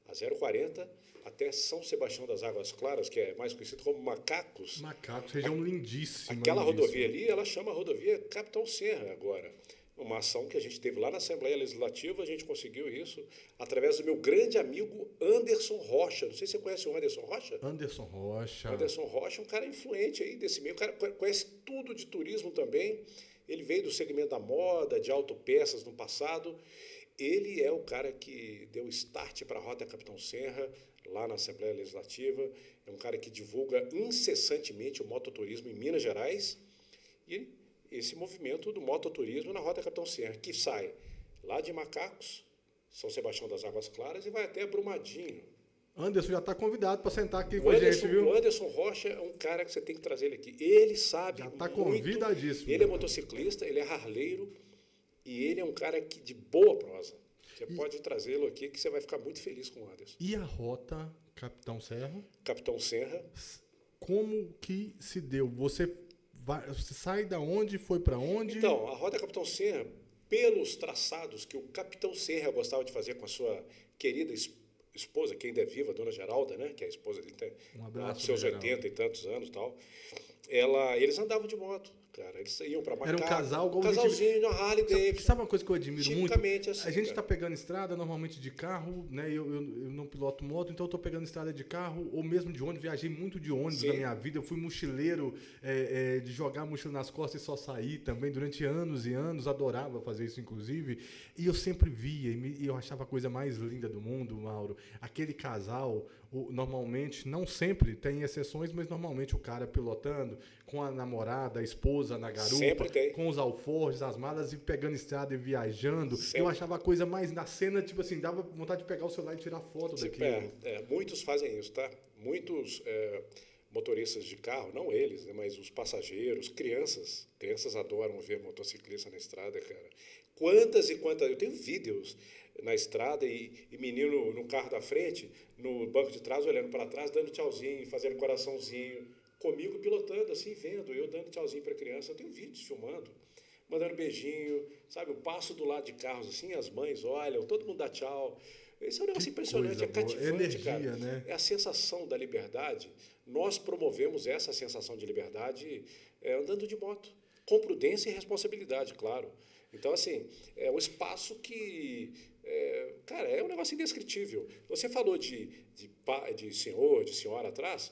a 040 até São Sebastião das Águas Claras, que é mais conhecido como Macacos. Macacos, região lindíssima. Aquela rodovia ali, ela chama rodovia Capitão Serra agora. Uma ação que a gente teve lá na Assembleia Legislativa, a gente conseguiu isso através do meu grande amigo Anderson Rocha. Não sei se você conhece o Anderson Rocha. Anderson Rocha. Anderson Rocha é um cara influente aí desse meio. O cara conhece tudo de turismo também. Ele veio do segmento da moda, de autopeças no passado. Ele é o cara que deu start para a Rota Capitão Serra, lá na Assembleia Legislativa. É um cara que divulga incessantemente o mototurismo em Minas Gerais. E esse movimento do mototurismo na Rota Capitão Serra, que sai lá de Macacos, São Sebastião das Águas Claras, e vai até Brumadinho. Anderson já está convidado para sentar aqui com a gente, viu? O Anderson Rocha é um cara que você tem que trazer ele aqui. Ele sabe já está convidadíssimo. Ele é motociclista, ele é harleiro, e ele é um cara de boa prosa. Você pode trazê-lo aqui, que você vai ficar muito feliz com o Anderson. E a Rota Capitão Serra? Capitão Serra. Como que se deu? Você sai da onde e foi para onde? Então, a Rota Capitão Serra, pelos traçados que o Capitão Serra gostava de fazer com a sua querida esposa, que ainda é viva, a dona Geralda, né? Que é a esposa dele, tem seus 80 e tantos anos e tal. Eles andavam de moto, cara. Eles iam para Macau. Era um casal, igual casalzinho na Harley Davidson. Sabe uma coisa que eu admiro muito? Assim, a gente está pegando estrada normalmente de carro, né? Eu não piloto moto, então eu estou pegando estrada de carro ou mesmo de ônibus. Viajei muito de ônibus na minha vida. Eu fui mochileiro, de jogar a mochila nas costas e só sair também durante anos e anos. Adorava fazer isso, inclusive. E eu sempre via, e eu achava a coisa mais linda do mundo, Mauro. Aquele casal, normalmente, não sempre, tem exceções, mas normalmente o cara pilotando com a namorada, a esposa na garupa, com os alforjes, as malas e pegando estrada e viajando. Sempre. Eu achava a coisa mais na cena, tipo assim, dava vontade de pegar o celular e tirar foto daquilo. Muitos fazem isso, tá? Muitos motoristas de carro, não eles, né, mas os passageiros, crianças adoram ver motociclista na estrada, cara. Quantas e quantas... Eu tenho vídeos na estrada e menino no carro da frente, no banco de trás, olhando para trás, dando tchauzinho, fazendo coraçãozinho, comigo pilotando, assim, vendo, eu dando tchauzinho para a criança. Eu tenho vídeos filmando, mandando beijinho, sabe? Eu passo do lado de carros, assim, as mães olham, todo mundo dá tchau. Esse é um negócio impressionante, é cativante, energia, cara. Né? É a sensação da liberdade. Nós promovemos essa sensação de liberdade andando de moto, com prudência e responsabilidade, claro. Então, assim, é um espaço que... cara, é um negócio indescritível. Você falou de senhor, de senhora atrás,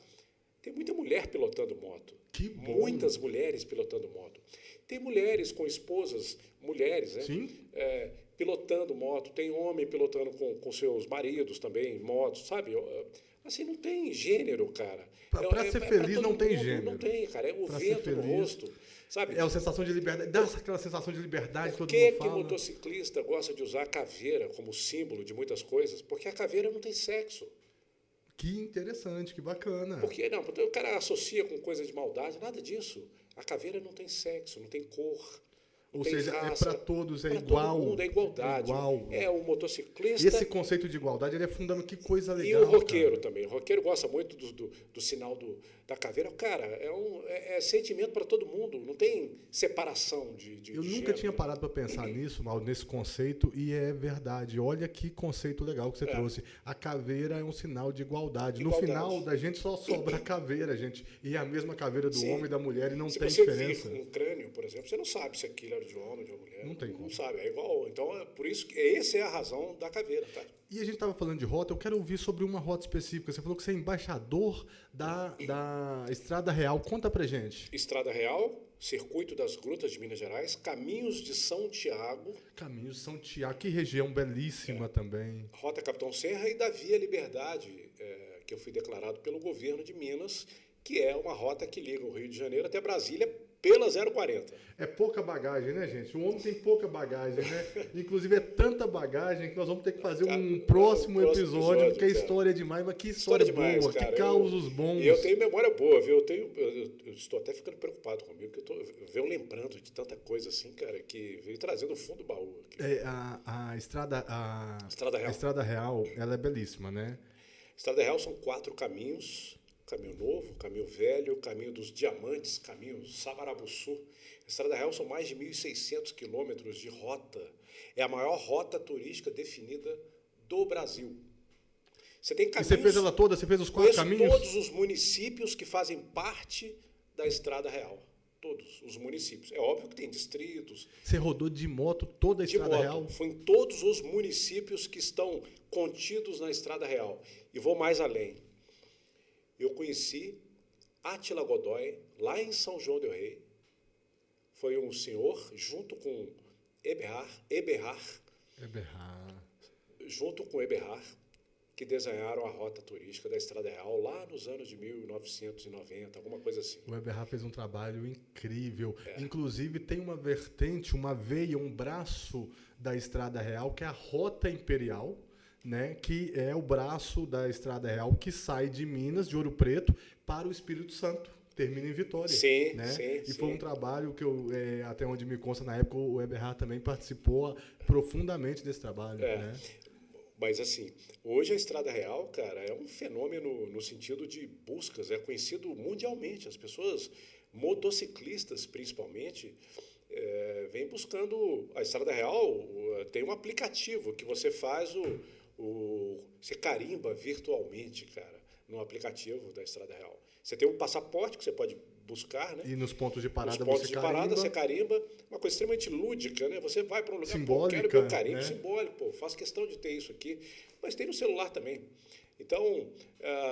tem muita mulher pilotando moto. Que bom. Muitas mulheres pilotando moto. Tem mulheres com esposas, mulheres, né? Sim. Pilotando moto. Tem homem pilotando com seus maridos também, motos, sabe? Assim, não tem gênero, cara. Para ser feliz não tem gênero. Não tem, cara. É o vento no rosto. Sabe? É a sensação de liberdade, dá aquela sensação de liberdade, todo mundo fala. Por que motociclista gosta de usar a caveira como símbolo de muitas coisas? Porque a caveira não tem sexo. Que interessante, que bacana. Porque não, o cara associa com coisa de maldade, nada disso. A caveira não tem sexo, não tem cor. Ou seja, raça, é para todos, é pra igual. Todo mundo, é igualdade. É o motociclista. Esse conceito de igualdade, ele é fundamental, que coisa legal. E o roqueiro também. O roqueiro gosta muito do sinal da caveira. Cara, é sentimento para todo mundo. Não tem separação de Eu nunca gênero. tinha parado para pensar nisso, Mauro, nesse conceito, e é verdade. Olha que conceito legal que você trouxe. A caveira é um sinal de igualdade. No final da gente só sobra a caveira, gente. E é a mesma caveira do homem e da mulher, e não tem diferença. Se você vir um crânio, por exemplo, você não sabe se aquilo era de homem ou de uma mulher. Não tem como. Não sabe, é igual. Então, é por isso que essa é a razão da caveira, tá? E a gente estava falando de rota, eu quero ouvir sobre uma rota específica. Você falou que você é embaixador da Estrada Real. Conta pra gente. Estrada Real, Circuito das Grutas de Minas Gerais, Caminhos de São Tiago. Caminhos de São Tiago, que região belíssima também. Rota Capitão Serra e da Via Liberdade, que eu fui declarado pelo governo de Minas, que é uma rota que liga o Rio de Janeiro até Brasília pela 040. É pouca bagagem, né, gente? O homem tem pouca bagagem, né? Inclusive, é tanta bagagem que nós vamos ter que fazer um próximo episódio, porque a história é demais, mas que história demais, boa, cara. Que causos bons. E eu tenho memória boa, viu? Eu estou até ficando preocupado comigo, porque eu venho lembrando de tanta coisa assim, cara, que veio trazendo o fundo do baú. A Estrada Real. A Estrada Real, ela é belíssima, né? Estrada Real são 4 caminhos. Caminho Novo, Caminho Velho, Caminho dos Diamantes, Caminho Samarabuçu. Estrada Real são mais de 1.600 quilômetros de rota. É a maior rota turística definida do Brasil. Você tem caminhos... E você fez ela toda? Você fez os 4 caminhos? Todos os municípios que fazem parte da Estrada Real. Todos os municípios. É óbvio que tem distritos. Você rodou de moto toda a Estrada Real? Fui em todos os municípios que estão contidos na Estrada Real. E vou mais além. Eu conheci Átila Godoy, lá em São João del Rei. Foi um senhor, junto com Eberhard, junto com Eberhard, que desenharam a rota turística da Estrada Real lá nos anos de 1990, alguma coisa assim. O Eberhard fez um trabalho incrível. Inclusive, tem uma vertente, uma veia, um braço da Estrada Real, que é a Rota Imperial, né, que é o braço da Estrada Real que sai de Minas, de Ouro Preto, para o Espírito Santo. Termina em Vitória. Sim, né? sim. E foi um trabalho que até onde me consta, na época, o Eberhard também participou profundamente desse trabalho. Né? Mas, assim, hoje a Estrada Real, cara, é um fenômeno no sentido de buscas, é conhecido mundialmente. As pessoas, motociclistas principalmente, vêm buscando... A Estrada Real tem um aplicativo que você faz Você carimba virtualmente, cara, no aplicativo da Estrada Real. Você tem um passaporte que você pode buscar, né? E nos pontos de parada Nos pontos você de carimba. parada você carimba. Uma coisa extremamente lúdica, né? Você vai para um lugar, Simbólica, quero meu carimbo né? simbólico, faço questão de ter isso aqui. Mas tem no celular também. Então,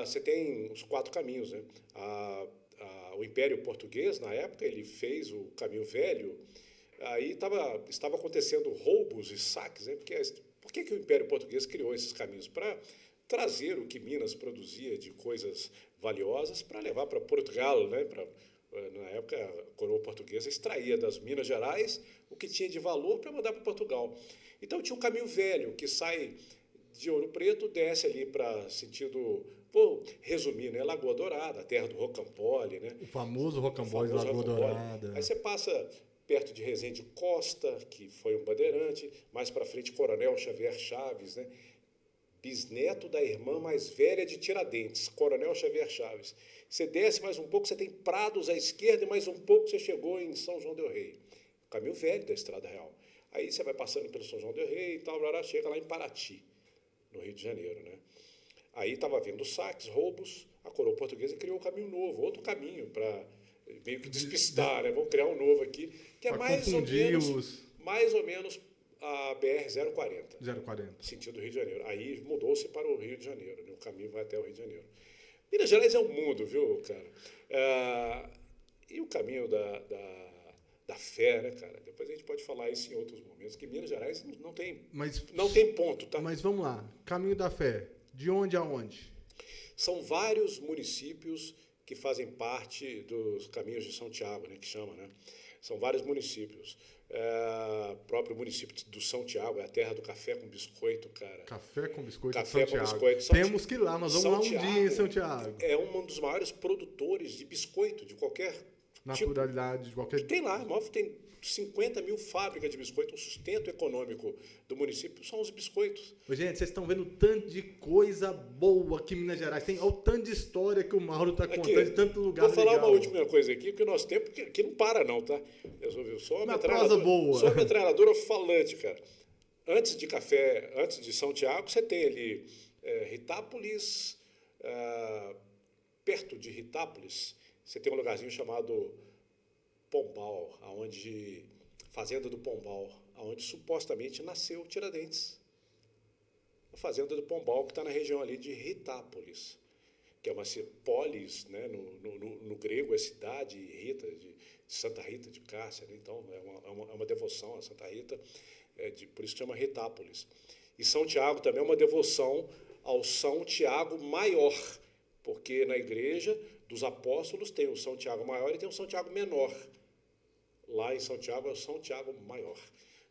você tem os 4 caminhos, né? O Império Português, na época, ele fez o caminho velho. Aí estava acontecendo roubos e saques, né? Por que o Império Português criou esses caminhos? Para trazer o que Minas produzia de coisas valiosas para levar para Portugal, né? Na época, a coroa portuguesa extraía das Minas Gerais o que tinha de valor para mandar para Portugal. Então tinha o caminho velho, que sai de Ouro Preto, desce ali para sentido, vou resumir, né? Lagoa Dourada, a terra do Rocambole, né? O famoso Rocambole de Lagoa Dourada. Aí você passa perto de Rezende Costa, que foi um bandeirante, mais para frente Coronel Xavier Chaves, né? Bisneto da irmã mais velha de Tiradentes, Coronel Xavier Chaves. Você desce mais um pouco, você tem Prados à esquerda e mais um pouco você chegou em São João del Rei. Caminho velho da Estrada Real. Aí você vai passando pelo São João del Rei e tal, chega lá em Paraty, no Rio de Janeiro, né? Aí estava havendo saques, roubos, a coroa portuguesa criou um caminho novo, outro caminho para meio que despistar, né? Vamos criar um novo aqui, que é mais ou menos a BR-040. 040. Sentido Rio de Janeiro. Aí mudou-se para o Rio de Janeiro, né? O caminho vai até o Rio de Janeiro. Minas Gerais é um mundo, viu, cara? E o caminho da fé, né, cara? Depois a gente pode falar isso em outros momentos, que Minas Gerais não tem ponto, tá? Mas vamos lá, caminho da fé, de onde a onde? São vários municípios que fazem parte dos caminhos de São Tiago, né, que chama, né? São vários municípios. O próprio município do São Tiago é a terra do café com biscoito, cara. Café com biscoito café de São com Tiago. Biscoito. Temos que ir lá, nós vamos lá um dia em São Tiago. É um dos maiores produtores de biscoito, de qualquer naturalidade, de qualquer... Tem lá, tem 50 mil fábricas de biscoito, o sustento econômico do município são os biscoitos. Gente, vocês estão vendo o tanto de coisa boa que Minas Gerais tem, olha o tanto de história que o Mauro está contando, de tanto lugar legal. Vou falar uma última coisa aqui, porque nosso tempo que não para não, tá? Eu sou uma metralhadora falante, cara. Antes de São Tiago, você tem ali Ritápolis, perto de Ritápolis, você tem um lugarzinho chamado Pombal, Fazenda do Pombal, onde supostamente nasceu Tiradentes. A Fazenda do Pombal, que está na região ali de Ritápolis, que é uma polis, né? No grego é cidade, Rita, de Santa Rita de Cássia, né? Então é uma devoção a Santa Rita, por isso que chama Ritápolis. E São Tiago também é uma devoção ao São Tiago Maior, porque na igreja dos apóstolos tem o São Tiago Maior e tem o São Tiago Menor. Lá em São Tiago é o São Tiago Maior,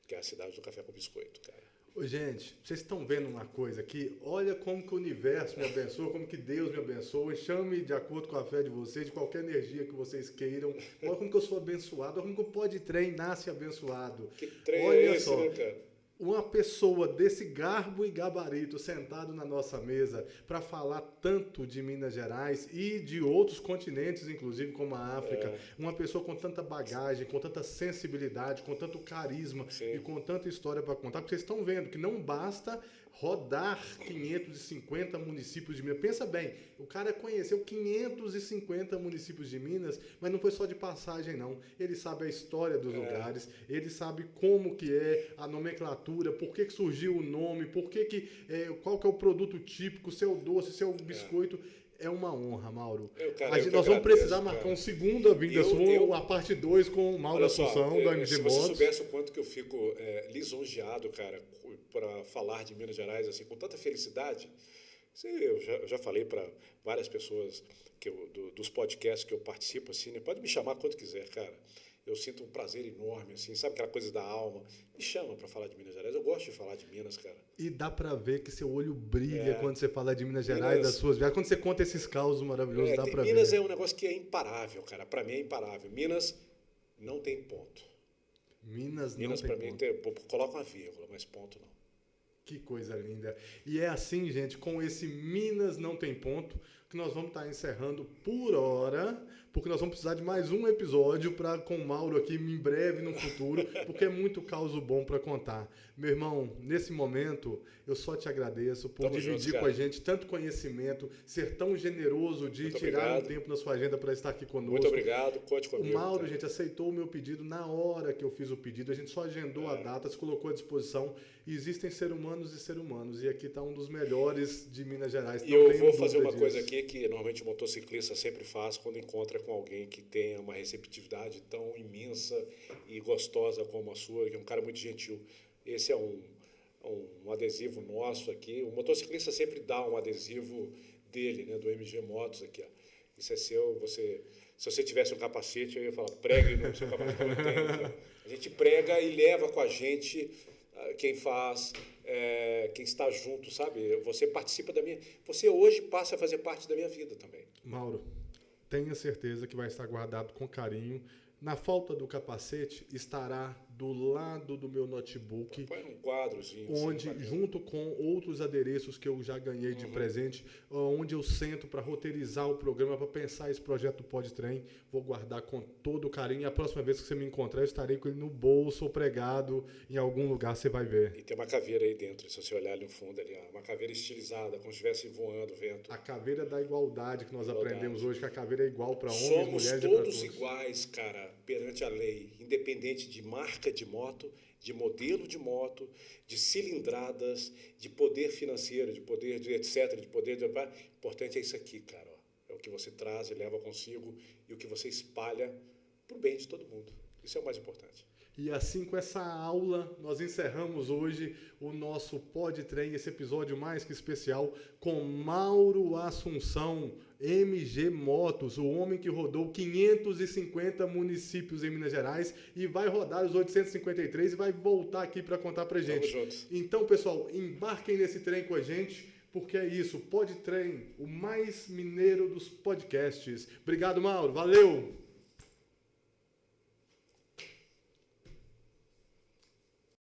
que é a cidade do café com biscoito, cara. Ô, gente, vocês estão vendo uma coisa aqui? Olha como que o universo me abençoa, como que Deus me abençoa. Chame de acordo com a fé de vocês, de qualquer energia que vocês queiram. Olha como que eu sou abençoado, olha como que o Pode Trem nasce abençoado. Que trem olha é esse, só, né, cara? Uma pessoa desse garbo e gabarito sentado na nossa mesa para falar tanto de Minas Gerais e de outros continentes, inclusive como a África, uma pessoa com tanta bagagem, com tanta sensibilidade, com tanto carisma e com tanta história para contar, porque vocês estão vendo que não basta rodar 550 municípios de Minas. Pensa bem, o cara conheceu 550 municípios de Minas, mas não foi só de passagem, não. Ele sabe a história dos lugares, ele sabe como que é a nomenclatura, por que surgiu o nome, qual que é o produto típico, se é o doce, se é o biscoito. É uma honra, Mauro. Nós vamos precisar marcar uma segunda vinda sua, a parte 2 com o Mauro Assunção, da MG Motos. Se você soubesse o quanto que eu fico lisonjeado, cara, para falar de Minas Gerais assim, com tanta felicidade. Eu já falei para várias pessoas dos podcasts que eu participo, assim, né? Pode me chamar quando quiser, cara. Eu sinto um prazer enorme, assim, sabe aquela coisa da alma? Me chama para falar de Minas Gerais. Eu gosto de falar de Minas, cara. E dá para ver que seu olho brilha quando você fala de Minas Gerais, das suas viagens. Quando você conta esses causos maravilhosos, dá para ver. Minas é um negócio que é imparável, cara. Para mim é imparável. Minas não tem ponto. Minas para mim coloca uma vírgula, mas ponto não. Que coisa linda. E é assim, gente, com esse Minas não tem ponto, que nós vamos estar encerrando por hora, porque nós vamos precisar de mais um episódio com o Mauro aqui em breve no futuro, porque é muito caos bom para contar. Meu irmão, nesse momento, eu só te agradeço por dividir com a gente tanto conhecimento, ser tão generoso de tirar um tempo na sua agenda para estar aqui conosco. Muito obrigado, conte comigo. O Mauro, gente, aceitou o meu pedido na hora que eu fiz o pedido, a gente só agendou a data, se colocou à disposição. E existem seres humanos e seres humanos, e aqui está um dos melhores de Minas Gerais. E eu vou fazer uma coisa aqui que normalmente o motociclista sempre faz quando encontra com alguém que tenha uma receptividade tão imensa e gostosa como a sua, que é um cara muito gentil. Esse é um adesivo nosso aqui. O motociclista sempre dá um adesivo dele, né, do MG Motos aqui, ó. Isso é seu, se você tivesse um capacete, eu ia falar, pregue no seu capacete. A gente prega e leva com a gente quem faz, quem está junto, sabe? Você participa da minha... Você hoje passa a fazer parte da minha vida também. Mauro, tenha certeza que vai estar guardado com carinho. Na falta do capacete, estará do lado do meu notebook. Põe um quadrozinho. Onde, junto com outros adereços que eu já ganhei de presente, onde eu sento para roteirizar o programa, para pensar esse projeto Podtrem, vou guardar com todo o carinho. E a próxima vez que você me encontrar, eu estarei com ele no bolso ou pregado em algum lugar, você vai ver. E tem uma caveira aí dentro, se você olhar ali no fundo, ali, uma caveira estilizada, como se estivesse voando o vento. A caveira da igualdade que nós aprendemos hoje, que a caveira é igual para homens, mulheres e para todos. Somos todos iguais, cara, perante a lei, independente de marca de moto, de modelo de moto, de cilindradas, de poder financeiro, de poder de etc, de poder de... O importante é isso aqui, cara. Ó. É o que você traz e leva consigo e o que você espalha para o bem de todo mundo. Isso é o mais importante. E assim, com essa aula, nós encerramos hoje o nosso Podtrem, esse episódio mais que especial, com Mauro Assunção, MG Motos, o homem que rodou 550 municípios em Minas Gerais e vai rodar os 853 e vai voltar aqui para contar para gente. Vamos juntos. Então, pessoal, embarquem nesse trem com a gente, porque é isso, Podtrem, o mais mineiro dos podcasts. Obrigado, Mauro. Valeu!